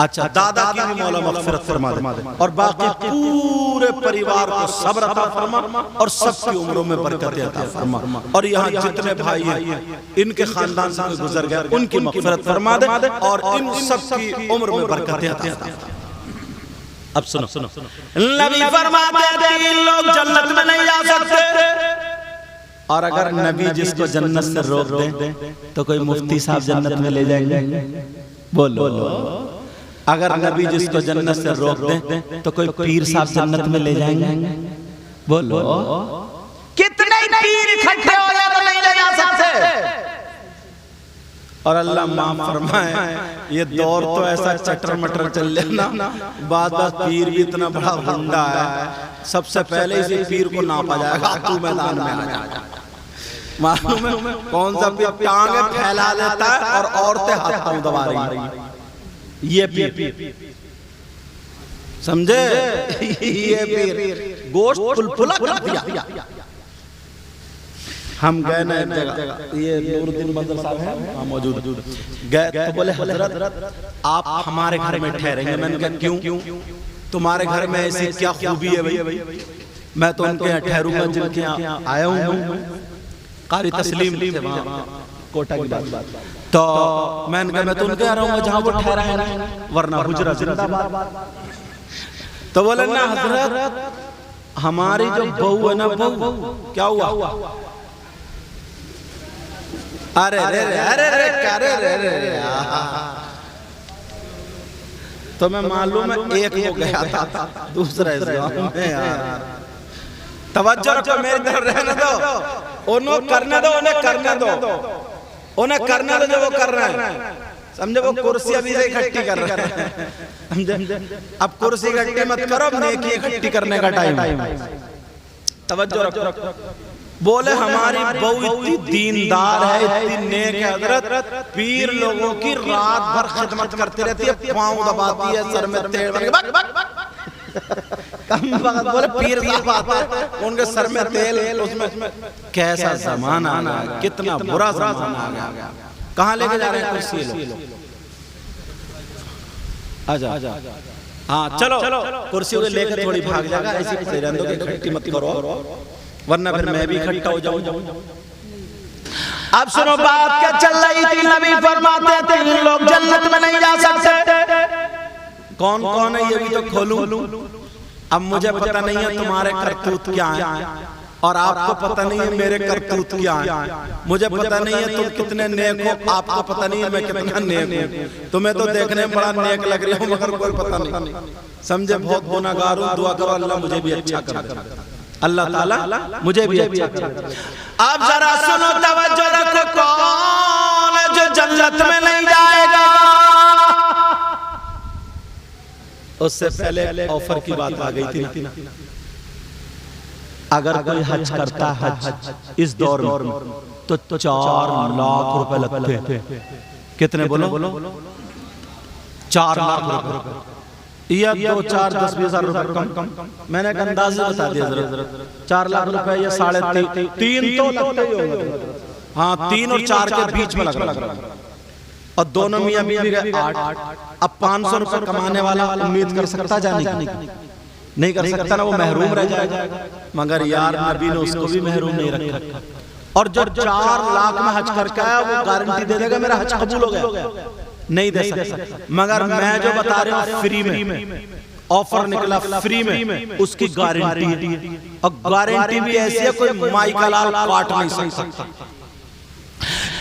अच्छा दादा की भी मौला मग़फ़िरत फरमा दे और बाकी पूरे परिवार को सब्र अता फरमा और सबकी उम्रों में बरकत अता फरमा और यहाँ जितने भाई हैं इनके खानदान से गुजर गए उनकी मग़फ़िरत फरमा दे और इन सबकी उम्र में बरकत अता फरमा। अब सुनो नबी फरमाते हैं तीन लोग जन्नत में नहीं जा सकते और अगर नबी जिसको जन्नत से रोक दे तो कोई मुफ्ती साहब जन्नत में ले जाएंगे? बोलो अगर नबी जिसको जन्नत से रोक दे तो कोई पीर साहब जन्नत में ले जाएंगे? बोलो कितने पीर इकट्ठे हो जाए तो नहीं ले जा सकते। और अल्लाह माफ फरमाए ये दौर तो ऐसा चटर मटर चल लेना बात पीर भी इतना बड़ा गुंडा है सबसे पहले इसी पीर को नापा जाएगा तू मैदान में आ जा। मालूम है कौन सा पीर टांगे फैला देता है और औरतें हाथ पांव दबा रही है ये पीर समझे ये पीर गोश्त फुलफुला कर दिया। हम गए ना एक जगह ये नूरुद्दीन बंदर साहब हैं वहाँ मौजूद गए तो बोले हजरत आप हमारे घर में ठहरेंगे? मैंने कहा क्यों तुम्हारे घर में ऐसी क्या खूबी है भाई? मैं तो उनके यहाँ ठहरूंगा जिनके यहाँ आया हूँ कारी तस्लीम थे वहाँ कोटा की बात तो मैंने कहा मैं तो उनके यहाँ रहूंगा जहाँ वो ठहरा है वरना हुजरा जिंदाबाद। तो बोले ना हजरत हमारी जो बहू है ना बहू क्या हुआ? अरे रे रे अरे रे अरे रे रे तो मैं मालूम है एक हो गया था दूसरा इस गांव में यार तवज्जो रखो मेरी तरफ रहने दो उन्हें करने दो उन्हें करने दो उन्हें करने दो जो वो कर रहे हैं समझे। वो कुर्सी अभी से इकट्ठी कर रहे हैं समझे। अब कुर्सी इकट्ठी मत करो नेकी इकट्ठी करने का टाइम है। तवज्जो रखो बोले हमारी बहू इतनी दीनदार है इतनी नेक है हजरत पीर लोगों की रात भर खिदमत करती रहती है पाँव दबाती है सर में तेल बोले पीर साहब आते हैं उनके सर में तेल उसमें कैसा जमाना आ गया कितना बुरा जमाना आ गया। कहाँ लेके जा रहे हैं कुर्सी लोग? आजा हाँ चलो कुर्सी लेकर थोड़ी भाग जाएगा ऐसी रहने दो इकट्ठी मत करो वरना फिर मैं भी इकट्ठा हो जाऊं। अब सुनो बात क्या चल रही थी। नबी फरमाते थे इन लोग जन्नत में नहीं जा सकते। कौन कौन है ये भी तो खोलूं। अब मुझे पता नहीं है तुम्हारे करतूत क्या है और आपको पता नहीं है मेरे करतूत क्या है। मुझे पता नहीं है तुम कितने नेक हो आपको पता नहीं है मैं कितना नेक हूँ। तुम्हें तो देखने में बड़ा नेक लग रही हो मगर कोई पता नहीं समझे। बहुत गुनाहगार हूँ दुआ करो अल्लाह मुझे भी अच्छा कर अल्लाह ताला मुझे भी अच्छा कर। अब जरा सुनो तवज्जो रखो कौन है जो जन्नत में नहीं जाएगा। उससे पहले ऑफर की बात आ गई थी ना अगर कोई हज करता है हज इस दौर में तो 4 लाख रुपए लगते हैं। कितने बोलो 4 लाख रुपए या 2 4 10 20 हजार रुपए कम मैंने एक अंदाज बता दिया जरा 4 लाख रुपए या 3.5 तो लगते ही होंगे। हाँ 3 और 4 के बीच में लग रहा और दोनों मियां बीवी के 8। अब 500 रुपए कमाने वाला उम्मीद कर सकता जाने की नहीं कर सकता ना वो महरूम रह जाएगा। मगर यार नबी ने उसको भी महरूम नहीं रखा और जो 4 लाख में हज करके आया वो गारंटी दे देगा मेरा हज कबूल हो गया नहीं दे सकता। मगर मैं जो बता रहा हूँ फ्री में ऑफर निकला फ्री में उसकी गारंटी और गारंटी भी ऐसी है कोई माई का लाल काट नहीं सकता।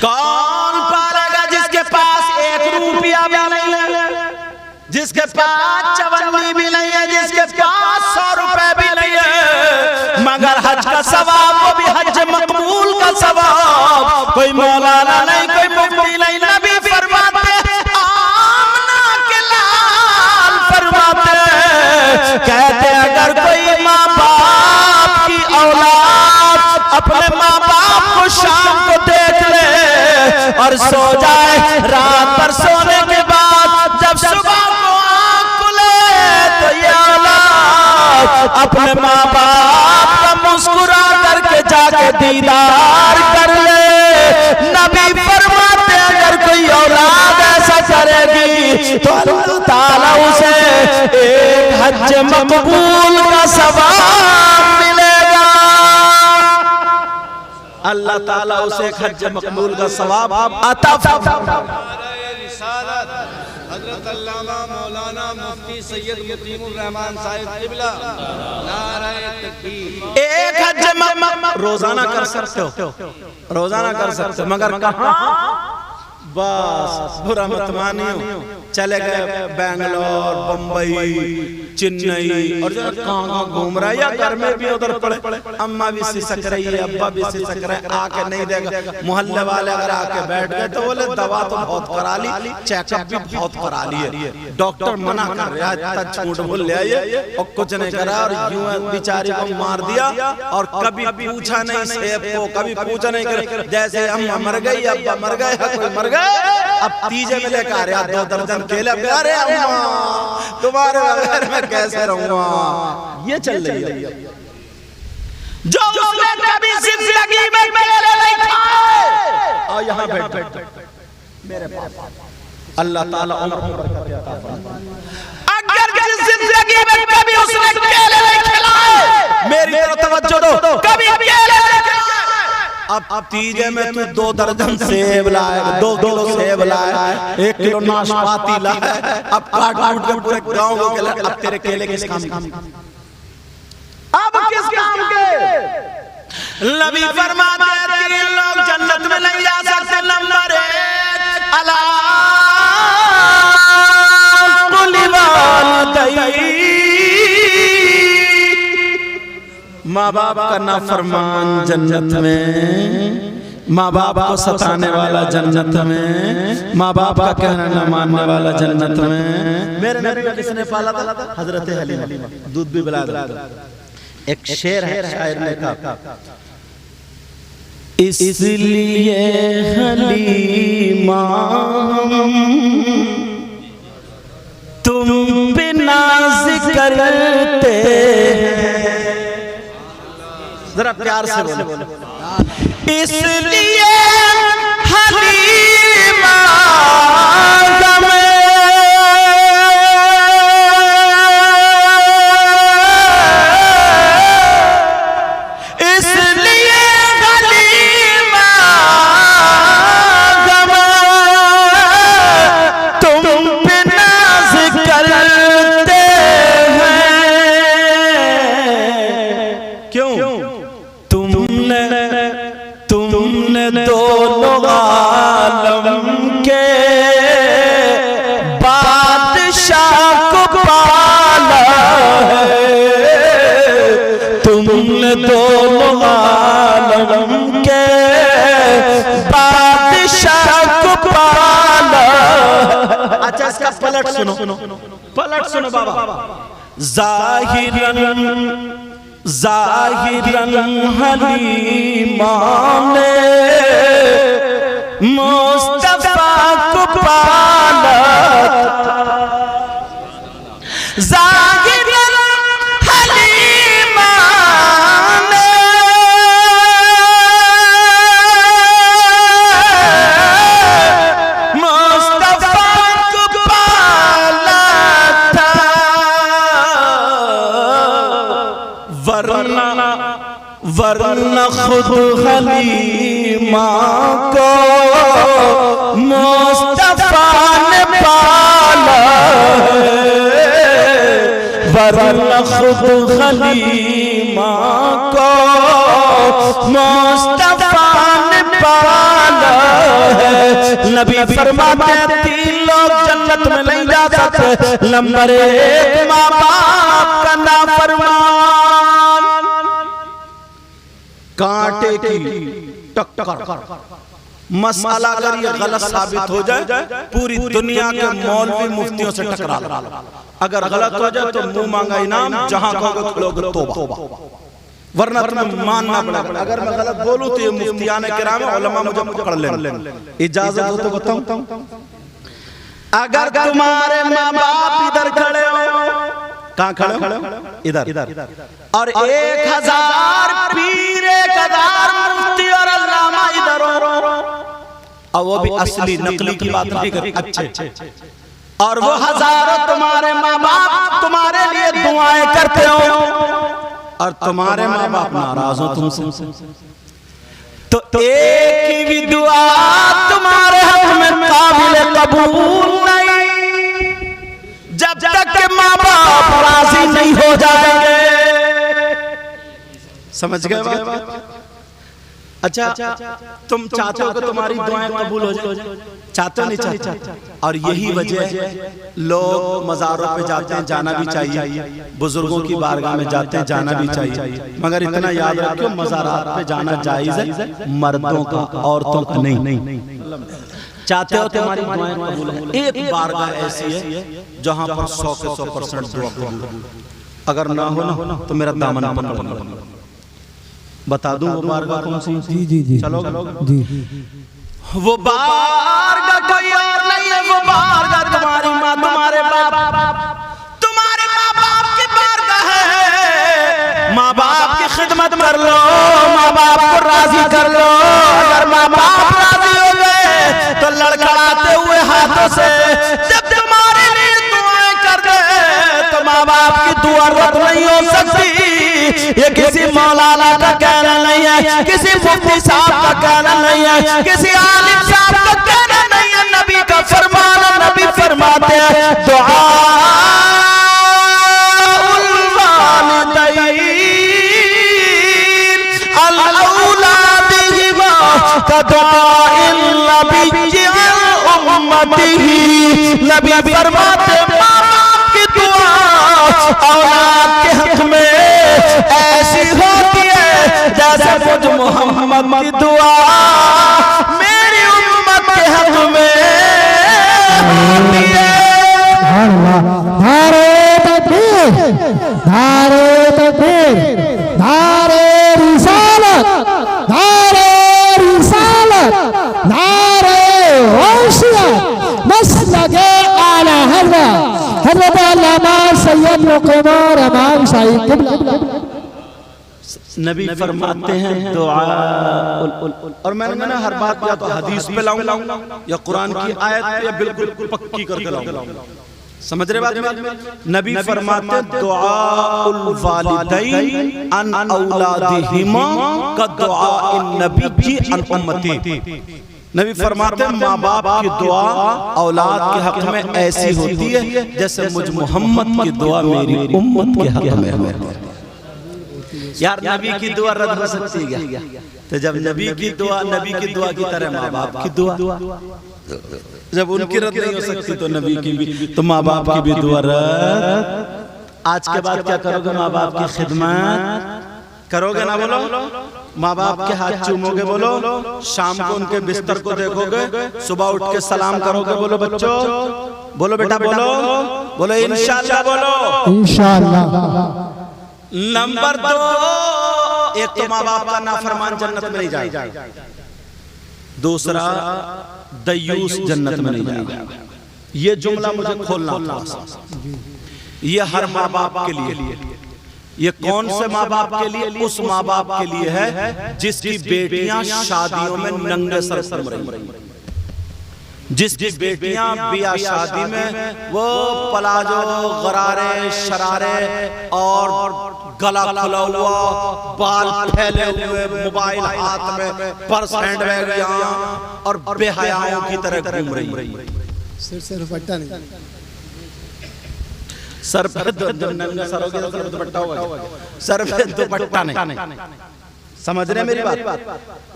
कौन पालेगा जिसके पास 1 रुपया भी नहीं है जिसके पास चवन्नी भी नहीं है जिसके पास 100 रुपए भी नहीं है मगर हज का सवाब वो भी हज मकबूल का सवाब कोई मौलाना नहीं कोई मुफ्ती नहीं। नबी फरमाते आमना के लाल फरमाते कहते अगर कोई माँ बाप की औलाद अपने माँ बाप को शाम को देख ले और सो जाए रात पर सोने के बाद जब सुबह अपने माँ बाप का मुस्कुरा करके जाके दीदार कर ले करेगी तो अल्लाह ताला उसे एक हज मकबूल का सवाब मिलेगा। अल्लाह ताला उसे एक हज मकबूल का सवाब अता फरमाएगा। हज़रत अल्लामा मौलाना मुफ्ती सैयद मुकीमुर रहमान साहिब क़िबला नाराए तकबीर। एक हज रोजाना कर सकते हो, रोजाना कर सकते हो, मगर कहाँ? बस बुरा मत मानियो, चले गए बेंगलोर, बम्बई, चेन्नई और कहाँ घूम रहा है, या घर में भी उधर पड़े, अम्मा भी सिसक रही है, अब्बा भी सिसक रहे, आके नहीं देगा। मोहल्ले वाले अगर आके बैठ गए तो बोले दवा तो बहुत करा ली, चेकअप भी बहुत करा लिए, डॉक्टर मना कर रहा है, झूठ बोल ले आइए और कुछ नहीं करा, और यूं बेचारी को मार दिया और कभी पूछा नहीं सेब को, कभी पूछा नहीं कर, जैसे अम्मा मर गई, अब्बा मर गए, कोई मर गए, अब तीजे में लेकर आ रहा 2 दर्जन केले, अरे अम्मा तुम्हारे बगैर मैं कैसे रहूंगा। ये चल रही है। जो उसने कभी जिंदगी में केले नहीं खाए, और यहाँ बैठ मेरे पास अल्लाह ताला उम्र बरकत अता फरमाए। अगर जिंदगी में कभी उसने केले नहीं खिलाए, मेरी तरफ तवज्जो दो, कभी केले नहीं खिलाए, अब तीजे में तू 2 दर्जन सेब लाए, 2 किलो सेब लाए, 1 किलो नाशपाती लाए, अब काट काट के पूरे गांव को खिला, अब तेरे केले किस काम के? अब किस काम के? नबी फरमाते हैं 3 लोग जन्नत में नहीं जा सकते। नंबर 1 अला कुल्ली वालिदैन, माँ बाप का नाफरमान जन्नत में, माँ बाप को सताने वाला जन्नत में, माँ बाप का कहना न मानने वाला जन्नत में। मेरे नबी को किसने पाला था? हजरत हलीमा, दूध भी पिला था। एक शेर है, शायर ने कहा, इसलिए हलीमा तुम पे नाज़ करते हैं, जरा प्यार से बोलो, इसलिए हलीमा तुमने दोनों आलम के बादशाह को पाला है, तुमने दोनों आलम के बादशाह को पाला। अच्छा इसका पलट सुनो, पलट सुनो बाबा। ज़ाहिरन हलीमा ने मुस्तफा को पाला, ज़ाहिरन हलीमा ने मुस्तफा को पाला था, वरना खुद हलीमा को मुस्तफा ने पाला है, वरना खुद हलीमा को मुस्तफा ने पाला है। नबी फरमाते हैं 3 लोग जन्नत में नहीं जा सकते। नंबर 1 माँ बाप का नाफरमान, कांटे की टक्कर, मसाला अगर ये गलत साबित हो जाए पूरी दुनिया के मौलवी मुफ्तियों से टकरा लो, अगर गलत हो जाए तो मुंह मांगा इनाम, जहां कहोगे खोलोगे तौबा, वरना तुम्हें मानना पड़ेगा। अगर मैं गलत बोलूं तो ये मुफ्तियाने किराम उलमा मुझे पकड़ लेंगे। इजाजत हो तो बताऊं, अगर तुम्हारे माँ बाप इधर खड़े हो, कहाँ खड़े हो? इधर, और 1000 पीर, 1000 मुफ्ती और अल्लामा इधर हो, और वो भी असली, नकली की बात नहीं कर, अच्छे। और वो हजारों तुम्हारे माँ बाप तुम्हारे लिए दुआएं करते हो और तुम्हारे माँ बाप नाराज हो तुमसे, तो एक भी दुआ तुम्हारे हक में काबिल कबूल नहीं जब तक के माँ बाप राजी नहीं हो जाएंगे। समझ गए बात? अच्छा, तुम चाहते हो कि तुम्हारी दुआएं कबूल हो जाए? चाहते हो नहीं चाहते? और यही वजह है लोग मज़ारों पे जाते हैं, जाना भी चाहिए, बुजुर्गों की बारगाह में जाते हैं, जाना भी चाहिए, मगर इतना याद रखो मज़ारात पे जाना जायज़ है मर्दों का, औरतों का नहीं। चाहते हो तुम्हारी दुआएं कबूल हो? एक बारगाह ऐसी है जहां पर 100 के 100% दुआ कबूल। अगर ना हो ना तो मेरा दामन पकड़, बता दूं वो बारगाह कौन सी? जी चलो जी। वो बारगाह कोई और नहीं है, वो बारगाह तुम्हारी माँ, तुम्हारे बाप, तुम्हारे माँ बाप की बारगाह है। माँ बाप की खिदमत कर लो, माँ बाप को राजी कर लो। अगर माँ बाप राजी हो गए तो लड़खड़ाते हुए हाथों से जब तुम्हारे लिए दुआएं कर दे तो माँ बाप की दुआ रद्द नहीं हो सकती। ये किसी मौलाना का कहना नहीं है, किसी मुफ्ती साहब का कहना नहीं है, किसी आलिम साहब का कहना नहीं है, नबी का फरमान। नबी फरमाते हैं दुआ नबी फरमाते माँ बाप की दुआ औलाद के हक में ऐसी होती है जैसे मुझ मोहम्मद की दुआ मेरी उम्मत के हक में होती है। नारे तकबीर, नारे तकबीर, नारे रिसालत, नारे रिसालत, नारे गौसियत, मसलके आला हज़रत अल्लामा सैयद मुक़र्रर इमाम साहिब क़िबला। नबी फरमाते हैं दुआ, और मैंने हर बात या तो हदीस पे लाऊंगा या कुरान की आयत पे, या बिल्कुल पक्की करके लाऊंगा। समझ रहे बात में? नबी फरमाते दुआउल वालिदैन अन औलादिहिमा का दुआउन नबी अन उम्मती। नबी फरमाते माँ बाप की दुआ औलाद के हक में ऐसी होती है जैसे मुझ मोहम्मद की दुआ मेरी उम्मत के हक में है। यार नबी की दुआ रद्द हो सकती है क्या? तो जब नबी की दुआ की तरह माँ बाप की दुआ जब उनकी रद्द नहीं हो सकती तो नबी की भी, तो माँ बाप की भी दुआ रद्द। आज के बाद क्या करोगे? माँ बाप की खिदमत करोगे ना? बोलो माँ बाप के हाथ चूमोगे, बोलो शाम को उनके बिस्तर को देखोगे, सुबह उठ के सलाम करोगे, बोलो बच्चों, बोलो बेटा, बोलो इंशाअल्लाह, बोलो इंशाअल्लाह। नंबर 2, एक तो माँ बाप का नाफरमान जन्नत में नहीं जाएगा, दूसरा दयूस जन्नत में नहीं जाएगा। ये जुमला मुझे खोलना था। ये हर माँ बाप के लिए, ये कौन से माँ बाप के लिए? उस माँ बाप के लिए है जिसकी बेटियां शादियों में नंगे सर घूम रही, जिसकी बेटियां बिया शादी में वो पलाजो, गरारे, शरारे और गला खुला हुआ, बाल फैले हुए, मोबाइल हाथ में, पर्स हैंड बैग यहाँ, और बेहयाओं की तरह घूम रही। सिर से दुपट्टा नहीं, सर पे नंगा सर होगा तो दुपट्टा होगा, सर पे दुपट्टा नहीं। समझ रहे मेरी बात?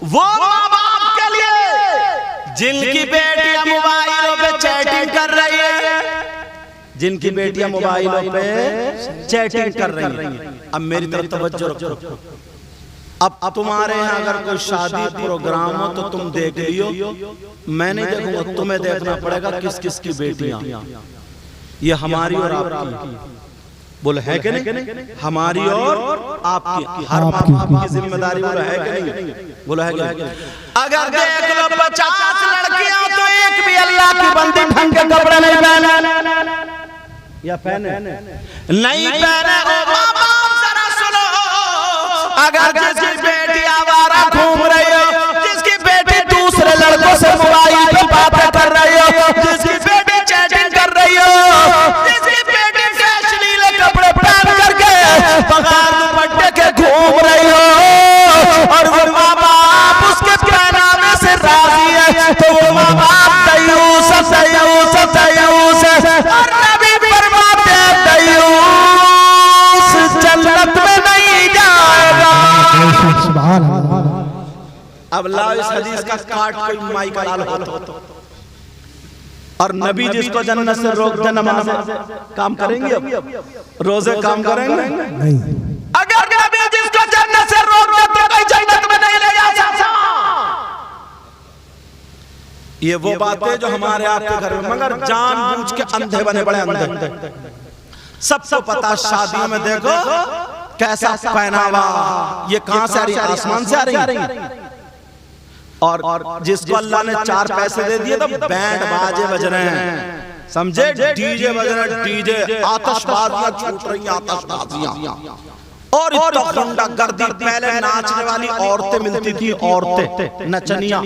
वो माँ बाप के लिए जिनकी बेटियां मोबाइलों पे चैटिंग कर रही है, जिनकी बेटियां मोबाइलों पे चैटिंग कर रही हैं। अब मेरी तरफ तवज्जो रखो। अब तुम्हारे यहाँ अगर कोई शादी प्रोग्राम हो तो तुम देख लियो, मैं नहीं देखूंगा, तुम्हें देखना पड़ेगा किस किस की बेटियां, ये हमारी और आपकी, बोले है कि नहीं? हमारी और आपकी, हर माँ बाप की जिम्मेदारी, बोले है कि नहीं? बोले है कि नहीं? अगर देख लो 50 लड़कियां तो एक भी अल्लाह की बंदी ढंग के कपड़े नहीं पहने, या पहने नहीं पहने। माँ बाप जरा सुनो, अगर जिसकी बेटी आवारा घूम रही हो, जिसकी बेटी दूसरे लड़कों से मोबाइल अब लाओ इस हदीस का काट कोई माई का लाल हो और नबी जिसको जन्नत से रोक दे नमाज काम करेंगे, अब रोजे काम करेंगे नहीं। अगर नबी जिसको जन्नत से रोक दे तो कोई जन्नत में नहीं ले जा सकता। ये वो बातें जो हमारे आपके घर में मगर जानबूझ के अंधे बने बड़े अंधे। सबको पता शादियों में देखो कैसा पहनावा, ये कहां से आ रही है? आसमान से आ रही है। और जिसको अल्लाह ने 4 पैसे दे दिए तो बैंड बाजे बज रहे हैं, समझे? डीजे बज रहे हैं, डीजे, आतिशबाजियां छूट रही हैं, आतिशबाजियां। और इतना गुंडागर्दी, पहले नाचने वाली औरतें मिलती थी, औरतें नचनिया,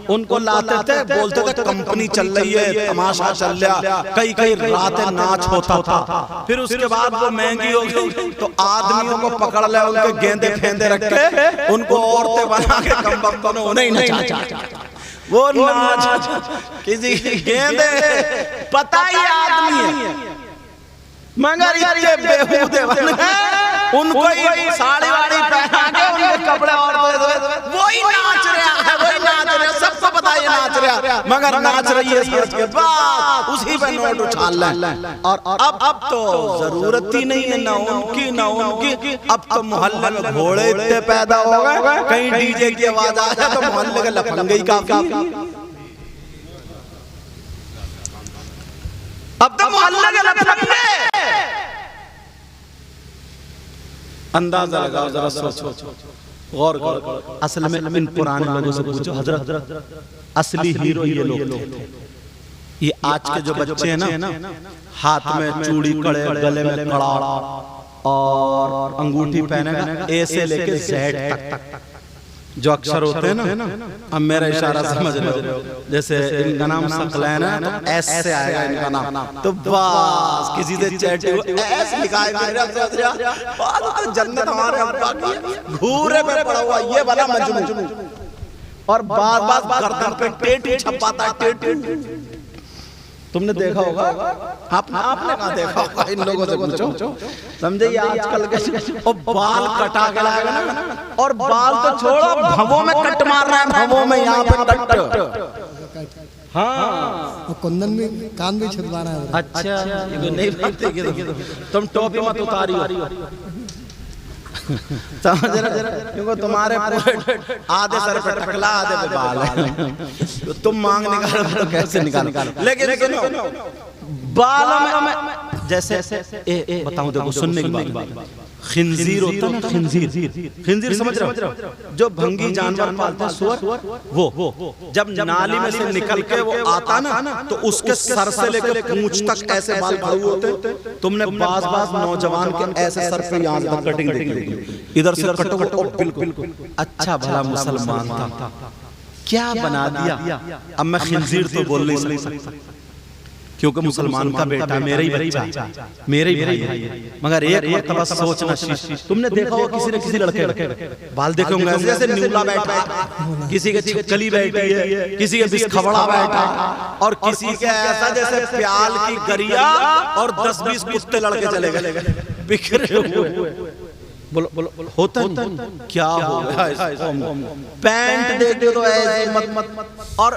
उनको लाते थे, बोलते थे कंपनी चल रही है, तमाशा चल रहा, कई कई रातें नाच होता था। फिर उसके बाद वो महंगी हो गई तो आदमियों को पकड़ ले, उनके गेंदे फेंदे रख के उनको औरतें बना के कम वक्तों में उन्हें नचा वो नाच किसी गेंदे पता ही आदमी है मगर इतने बेहूदे बन गए, उनको ही साड़ी वाड़ी पहना के उनके कपड़े और वही नाच रहा है, वही नाच रहा है, सबको पता है नाच रहा है, मगर नाच रही है सोच के बाद उसी पे नोट उछाल ले। और अब तो जरूरत ही नहीं है ना उनकी ना उनकी। अब तो मोहल्ले में घोड़े इतने पैदा हो गए, कहीं डीजे की आवाज आ जाए तो मोहल्ले के लफंगे ही काफी। अब तो मोहल्ले के लफंगे। अंदाजा लगाओ जरा, सोचो, गौर करो। असल में इन पुराने लोगों से पूछो, हजरत असली हीरो ये लोग थे। ये आज के जो बच्चे हैं ना, हाथ में चूड़ी, कड़े, गले में कड़ा और अंगूठी पहने ऐसे लेके जेड तक जो अक्षर होते हैं ना, अब मेरा इशारा समझ रहे हो, जैसे इनका नाम सकलैन है तो एस से आएगा इनका नाम, तो बस किसी से चैट एस लिखा है, मेरा सोच रहा तो जन्नत हमारे अब्बा की घूरे पे पड़ा हुआ ये वाला मजनू, और बार बार गर्दन पे टेटू छपाता है, टेटू। तुमने देखा होगा, आपने कहा देखा होगा, इन लोगों से पूछो, समझे? ये आजकल के और बाल कटा के लाएगा ना, और बाल तो छोड़ो भवों में कट मार रहा है, भवों में यहाँ पे कट। हाँ, और कुंदन में कान भी छिदवाना है। अच्छा, ये नहीं बात है कि तुम टोपी मत उतारियो, समझ रहे? क्योंकि तुम्हारे आधे सर पे टकला, आधे पे बाल है, तो तुम मांग निकालो तो कैसे निकालो? लेकिन सुनो, बालों में जैसे बताऊं, देखो सुनने की बात, खिंजीर होता है ना, खिंजीर समझ रहे हो? जो भंगी जानवर पालते हैं, सुअर, वो जब नाली में से निकल के वो आता ना, तो उसके सर से लेकर पूंछ तक ऐसे बाल खड़े होते। तुमने बाज नौजवान के ऐसे सर पे यहाँ से कटिंग देखी, इधर से कटो, बिल्कुल अच्छा भला मुसलमान था, क्या बना दिया? अब मैं खिंजीर तो बोल नहीं सकता क्योंकि मुसलमान का बेटा मेरा ही बच्चा, मेरे ही भाई है, मगर एक मर्तबा सोचना, तुमने देखा हो किसी ने किसी लड़के बाल देखे होंगे ऐसे जैसे न्यूला बैठा है, किसी के छिपकली बैठी है, किसी के बिस्खबड़ा बैठा, और किसी के ऐसा जैसे प्याल की गरिया और 10-20 कुत्ते लड़के चले गए बिखरे हुए। बोलो बोलो होता नहीं, क्या हो गया? पैंट देखते तो ऐसे मत और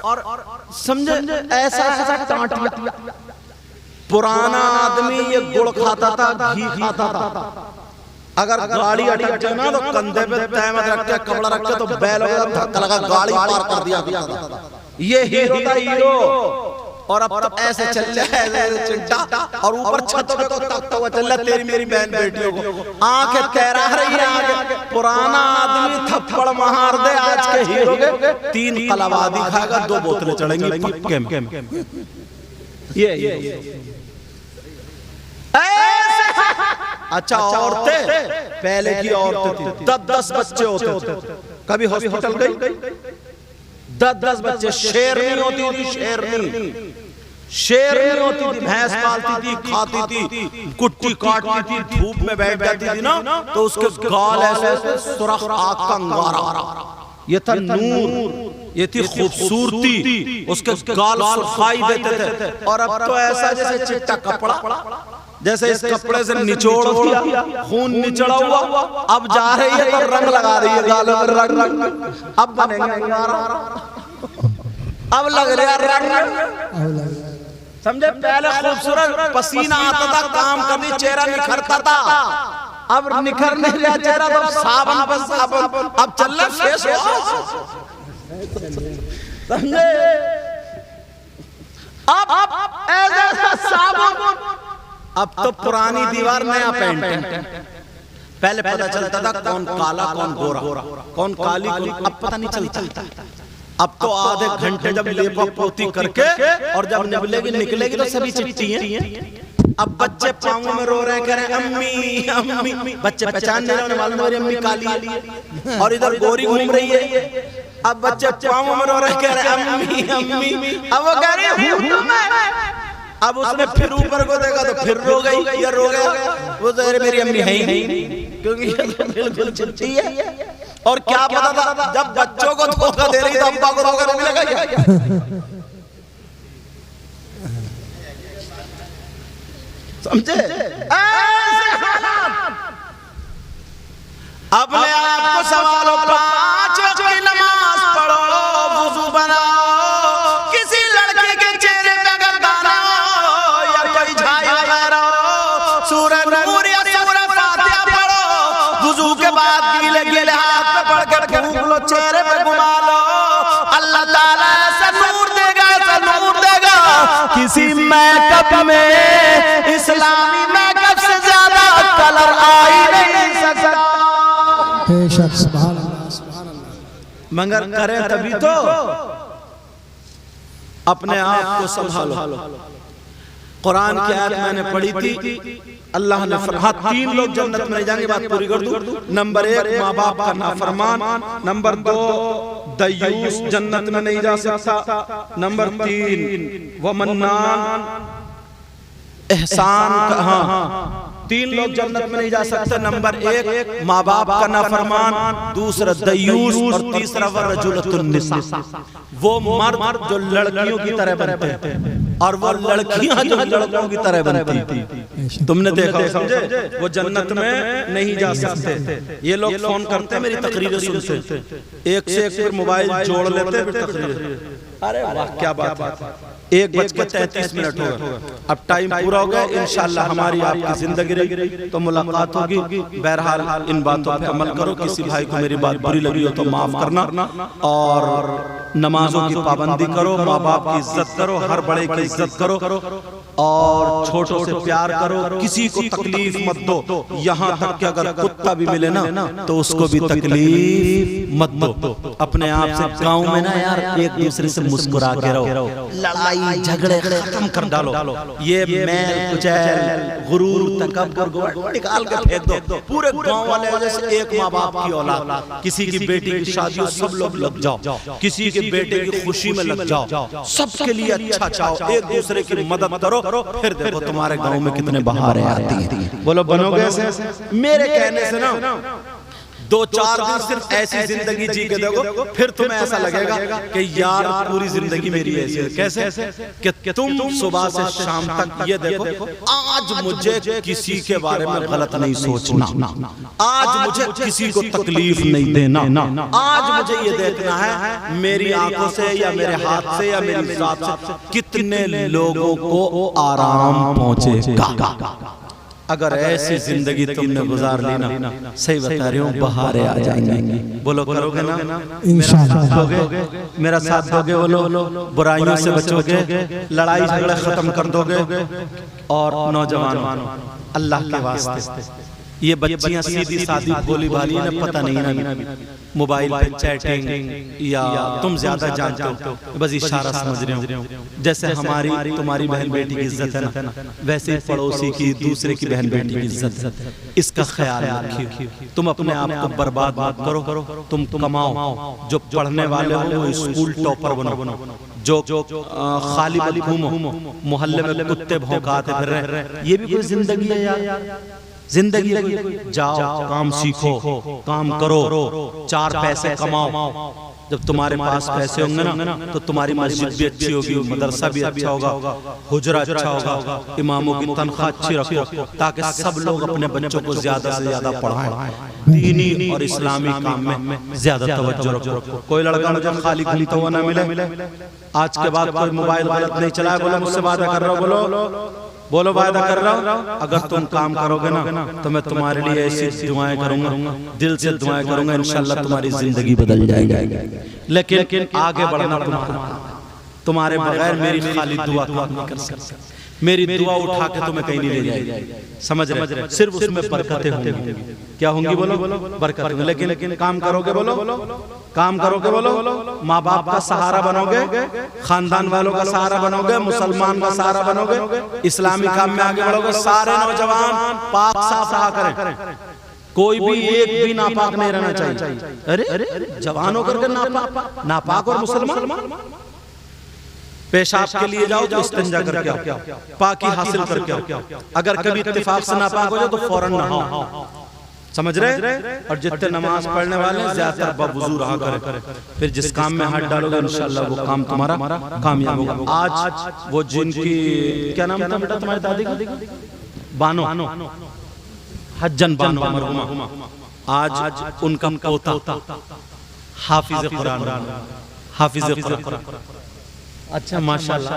समझे ऐसा टांटिया। पुराना आदमी ये गुड़ खाता था, घी खाता था, अगर गाड़ी अटक जाए ना तो कंधे पे तहमत रख के, कपड़ा रख के, तो बैल धक्का लगा गाड़ी पार कर दिया। ये हीरो था, हीरो। और अब तो ऐसे चल रहा है चिट्टा, और ऊपर छतों पे तो तकता हुआ चल रहा है तेरी मेरी बहन बेटियों को, आंखें तैरा रही है आगे। पुराना आदमी थप्पड़ मार दे आज के हीरो के, 3 कलावादी खाएगा, 2 बोतलें चढ़ेंगी पक्के में। ये अच्छा, औरतें पहले की औरतें थी, 10-10 बच्चे होते, कभी हॉस्पिटल गई, 10-10 बच्चे, शेरनी होती थी, शेरनी होती थी, भैंस पालती थी, खाती थी, कुट्टी काटती थी, धूप में बैठ जाती थी ना, तो उसके गाल ऐसे सुर्ख आग का अंगारा, ये था नूर, ये थी खूबसूरती, उसके गाल सुर्खाई देते थे। और अब तो ऐसा जैसे चिट्टा कपड़ा, जैसे इस कपड़े से निचोड़ दिया, खून निचड़ा हुआ, अब जा रही है तो रंग लगा रही है गालों में, रंग अब बनेंगे अब लग रहा रंग। समझे? पहले खूबसूरत पसीना आता था, काम करनी, चेहरा निखरता था, अब निखर नहीं रहा चेहरा, तो साबुन बस अब चल रहा फेस वॉश। समझे? अब ऐसा साबुन, अब तो पुरानी दीवार नया पेंट है। पहले पता चलता था कौन काला कौन गोरा, कौन काली कौन, अब पता नहीं चलता। अब तो आधे घंटे जब लेपा पोती करके और जब निकलेगी तो सभी चिट्ठी हैं। अब बच्चे पाँव में रो रहे हैं, कह रहे हैं अम्मी अम्मी, बच्चे पहचान नहीं रहे, मालूम मेरी अम्मी काली है और इधर गोरी घूम रही है। अब बच्चे पाँव में रो रहे हैं, कह रहे हैं अम्मी अम्मी, अब वो कह रही है अब उसने फिर ऊपर को देखा तो फिर रो गई या रो गया, वो तो मेरी अम्मी है ही नहीं, क्योंकि ये तो बिल्कुल चिट्ठी है। और क्या पता था जब बच्चों को धोखा दे रही तो अब्बा को धोखा नहीं मिलेगा क्या? समझे? अपने आप को सवालो, 5 वक्त की नमाज पढ़ो, वुजू बनाओ, किसी लड़के के चेहरे पे अगर दाना हो या कोई झाई वगैरह हो, सूरह नूर या सूरह फातिहा पढ़ो, वुजू के बाद गीले गीले हाथ पे पढ़ कर फूंक लो, चेहरे पे घुमा लो, अल्लाह ताला ऐसा नूर देगा, ऐसा नूर देगा, किसी मेकअप में, इस्लामी मेकअप से ज्यादा कलर आ ही नहीं सकता। मगर करे तभी तो अपने आप को संभालो। कुरान की आयत मैंने पढ़ी थी, अल्लाह ने फरमाया 3 लोग जन्नत में नहीं जाएंगे, बात पूरी कर दूं। नंबर 1 माँ बाप का नाफरमान, नंबर 2 दयूस जन्नत में नहीं जा सकता, नंबर 3 वो मन्नान एहसान का, हाँ 3 लोग जन्नत में नहीं जा सकते। नंबर 1 माँ बाप का नाफरमान, दूसरा दयूस और तीसरा वरजुलतुन निसा, वो मर्द जो लड़कियों की तरह बनते हैं और वो लड़कियां जो लड़कों की तरह बनती थी। तुमने देखा, समझे? वो जन्नत में नहीं जा सकते। ये लोग फोन करते हैं, मेरी तकरीरें सुनते, एक से एक फिर मोबाइल जोड़ लेते हैं, फिर तकरीर। अरे वाह क्या बात है। 1:33 होगा, अब टाइम पूरा हो गया। इंशाअल्लाह हमारी आपकी जिंदगी रही तो मुलाकात होगी। बहरहाल इन बातों पे अमल करो। किसी भाई को मेरी बात बुरी लगी हो तो माफ करना, और नमाजों की पाबंदी करो, माँ बाप की इज्जत करो, हर बड़े की इज्जत करो, और छोटों से प्यार करो, किसी को तकलीफ मत दो। यहाँ तक कि अगर कुत्ता भी मिले ना तो उसको भी तकलीफ मत दो। अपने आप से गाँव में ना यार एक दूसरे से मुस्कुरा के रहो, लड़ाई झगड़े खत्म कर डालो। ये मैल कुचैल गुरूर तकब्बुर निकाल के फेंक दो। पूरे गांव वाले जैसे एक माँ बाप की औलाद, किसी की बेटी की शादी हो सब लोग लग जाओ, किसी के बेटे की खुशी में लग जाओ, सबके लिए अच्छा चाहो, एक दूसरे की मदद करो, फिर देखो तुम्हारे गांव में कितने बहारें आती हैं। बोलो बनोगे ऐसे? मेरे कहने से ना 2-4 दिन सिर्फ ऐसी जिंदगी जी के देखो, फिर तुम्हें ऐसा लगेगा कि यार पूरी जिंदगी मेरी ऐसी है। कैसे? कि तुम सुबह से शाम तक ये देखो, आज मुझे किसी के बारे में गलत नहीं सोचना, आज मुझे किसी को तकलीफ नहीं देना, आज मुझे ये देखना है मेरी आंखों से या मेरे हाथ से या मेरी जात से कितने लोगों को आराम पहुंचेगा। अगर ऐसी जिंदगी तुमने गुजार ली ना, सही बता रही हूँ, बहारें आ जाएंगी। बोलो करोगे ना? इंशाअल्लाह मेरा साथ दोगे? बोलो बुराइयों से बचोगे, लड़ाई झगड़ा खत्म कर दोगे। और नौजवानों अल्लाह के वास्ते, ये बच्चियां सीधी सादी भोली भाली ने पता नहीं ना, मोबाइल पे चैटिंग या तुम ज्यादा जानते हो, बस इशारा समझ रहे हो। जैसे हमारी तुम्हारी बहन बेटी की इज्जत है ना, वैसे पड़ोसी की दूसरे की बहन बेटी की इज्जत है। इसका ख्याल रखिए। तुम अपने आप को बर्बाद मत करो, तुम कमाओ। जो पढ़ने वाले हो वो स्कूल टॉपर बनो, जो खाली घूमो, मोहल्ले में कुत्ते भौंकाते फिर रहे, ये भी कोई जिंदगी है यार? जिंदगी जाओ, काम सीखो, काम करो, 4 पैसे कमाओ, जब तुम्हारे पास पैसे होंगे ना तो तुम्हारी मस्जिद भी अच्छी होगी, मदरसा भी अच्छा होगा, हुजरा अच्छा होगा, इमामों की तनख्वाह अच्छी रखो ताकि सब लोग अपने बच्चों को ज्यादा से ज्यादा पढ़ाएं, दीनी और इस्लामी काम में ज्यादा तवज्जो रखो। कोई लड़का मुझे खाली घूमता हुआ ना मिले, आज के बाद कोई मोबाइल गलत नहीं चलाए, बोलो मुझसे वादा कर रहा हूँ, बोलो वादा कर रहा हूँ, अगर तुम काम करोगे ना तो मैं तुम्हारे लिए ऐसी दुआएं करूंगा, दिल से दुआएं करूंगा, इंशाल्लाह तुम्हारी जिंदगी बदल जाएगी। लेकिन आगे बढ़ना तुम्हारे बगैर मेरी खाली दुआ काम नहीं कर सकता, मेरी दुआ उठा के तुम्हें कहीं नहीं ले जाएगी, समझ रहे? सिर्फ उसमें बरकतें होंगी। क्या होंगी बोलो? बरकत होंगी। लेकिन काम करोगे बोलो, काम करोगे बोलो, माँ बाप का सहारा बनोगे, खानदान वालों का सहारा बनोगे, मुसलमान का सहारा बनोगे, इस्लामी काम में आगे बढ़ोगे। सारे नौजवान पाक साफ रहा करें, कोई भी एक भी नापाक नहीं रहना चाहिए। अरे जवान होकर के नापाक और मुसलमान, पेशाब के लिए जाओ तो इस्तिंजा करके आओ, पाकी हासिल करके आओ, अगर कभी इत्तेफाक से नापाक हो जाए तो फौरन नहाओ, समझ रहे? और जितने नमाज पढ़ने वाले ज्यादातर बावजू रहा करें, फिर जिस काम में हाथ डालोगे इंशाल्लाह वो काम तुम्हारा कामयाब होगा। आज वो जिनकी क्या नाम था बेटा तुम्हारी दादी का? बानो, हज्जन बानो मरहुमा, आज उनका पोता हाफिज कुरान, हाफिज कुरान। अच्छा माशाल्लाह,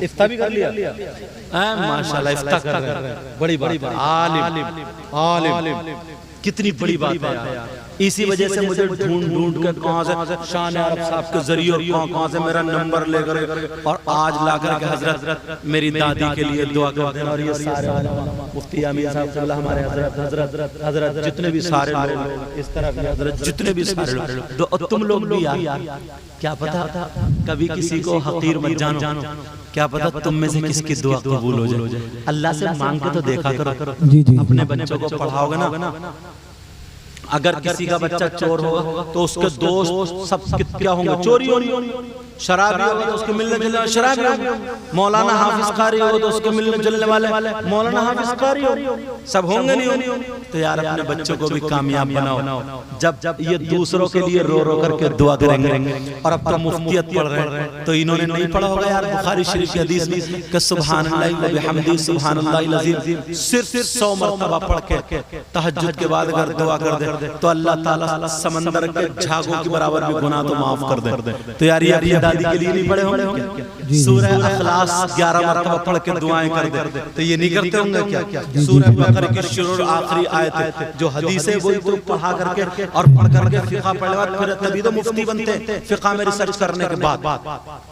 इफ्ता भी कर लिया? माशाल्लाह इफ्ता कर रहे हैं, बड़ी बात, आलिम, कितनी बड़ी बात है यार। इसी वजह से मुझे ढूंढ कर कहां से शान अरब साहब के जरिए कहां से मेरा नंबर लेकर और आज लाकर के हजरत मेरी दादी के लिए दुआ कर देना। और ये सारे मुफ्ती आमीन साहब हमारे हजरत जितने भी सारे लोग इस तरह हजरत जितने भी सारे लोग, तुम लोग भी यार क्या पता कभी किसी को हकीर मत जानो, क्या पता तुम में से किसकी दुआ कबूल हो जाए। अल्लाह से मांग के तो देखा करो, अपने बच्चों को पढ़ाओगे ना, अगर किसी का बच्चा चोर होगा तो उसके दोस्त सब क्या होंगे? चोरी होगी। शराबी होगा तो उसके मिलने जुलने वाले शराबी होंगे, मौलाना हाफिज कारी होगा तो उसके मिलने जुलने वाले मौलाना हाफिज कारी होंगे, सब होंगे नहीं? तो यार अपने बच्चों को भी कामयाब बनाओ। जब ये दूसरों के लिए रो रो करके दुआ करेंगे, और अब तो मुफ्तियत पढ़ रहे हैं तो इन्होंने नहीं पढ़ा होगा यार बुखारी शरीफ की हदीस में कि सुभानअल्लाह व बिहम्दिही सुभानअल्लाहिल अज़ीम सिर्फ 100 मरतबा पढ़ के तहज्जुद के बाद अगर दुआ कर दे तो अल्लाह ताला समंदर के झागों के बराबर भी गुनाह तो माफ कर दे। तो यार ये अपनी दादी के लिए नहीं पढ़े होंगे? सूरह अखलास 11 मरतबा पढ़ के दुआएं कर दे, तो ये नहीं करते होंगे क्या? सूरह बकरा की शुरू आखिरी आयत जो हदीस है वही तो पढ़ा करके और पढ़ करके फिक़ह पढ़ने बाद फिर तभी तो मुफ्ती बनते हैं। फिक़ह में रिसर्च करने के बाद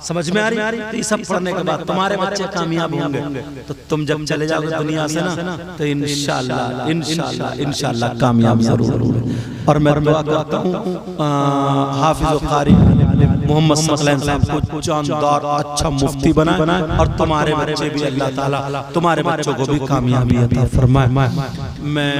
समझ में आ रही? तो ये सब पढ़ने के बाद तुम्हारे बच्चे कामयाब होंगे। तो तुम जब चले जाओगे दुनिया से ना तो इंशाअल्लाह इंशाअल्लाह इंशाअल्लाह कामयाब जरूर होंगे। और मैं दुआ करता हूँ हाफिज कारी मोहम्मद सकलैन साहब को जानदार अच्छा मुफ्ती बनाए, और तुम्हारे बच्चे भी अल्लाह ताला तुम्हारे बच्चों को भी कामयाबी अता फरमाए। मैं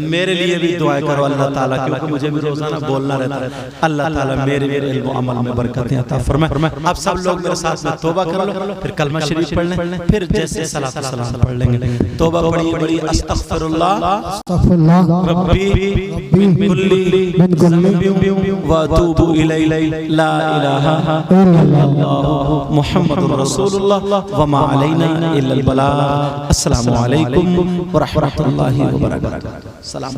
मेरे लिए भी दुआ करो अल्लाह ताला, क्योंकि मुझे भी रोजाना बोलना रहता है। अल्लाह ताला मेरे इल्म व अमल में बरकतें अता फरमाए। अब सब लोग मेरे साथ में तौबा कर लो, फिर कलमा शरीफ पढ़ लें, फिर जैसे सलात व सलाम पढ़ लेंगे। तौबा बड़ी अस्तगफिरुल्लाह रब्बी मिन कुल्ली ज़ंबिन व अतूबु इलैहि ला इलाहा इल्लल्लाह मुहम्मदुर रसूलुल्लाह व मा अलैना इल्लल बलाग। अस्सलामु अलैकुम व रहमतुल्लाहि व बरकातुहू। सलाम।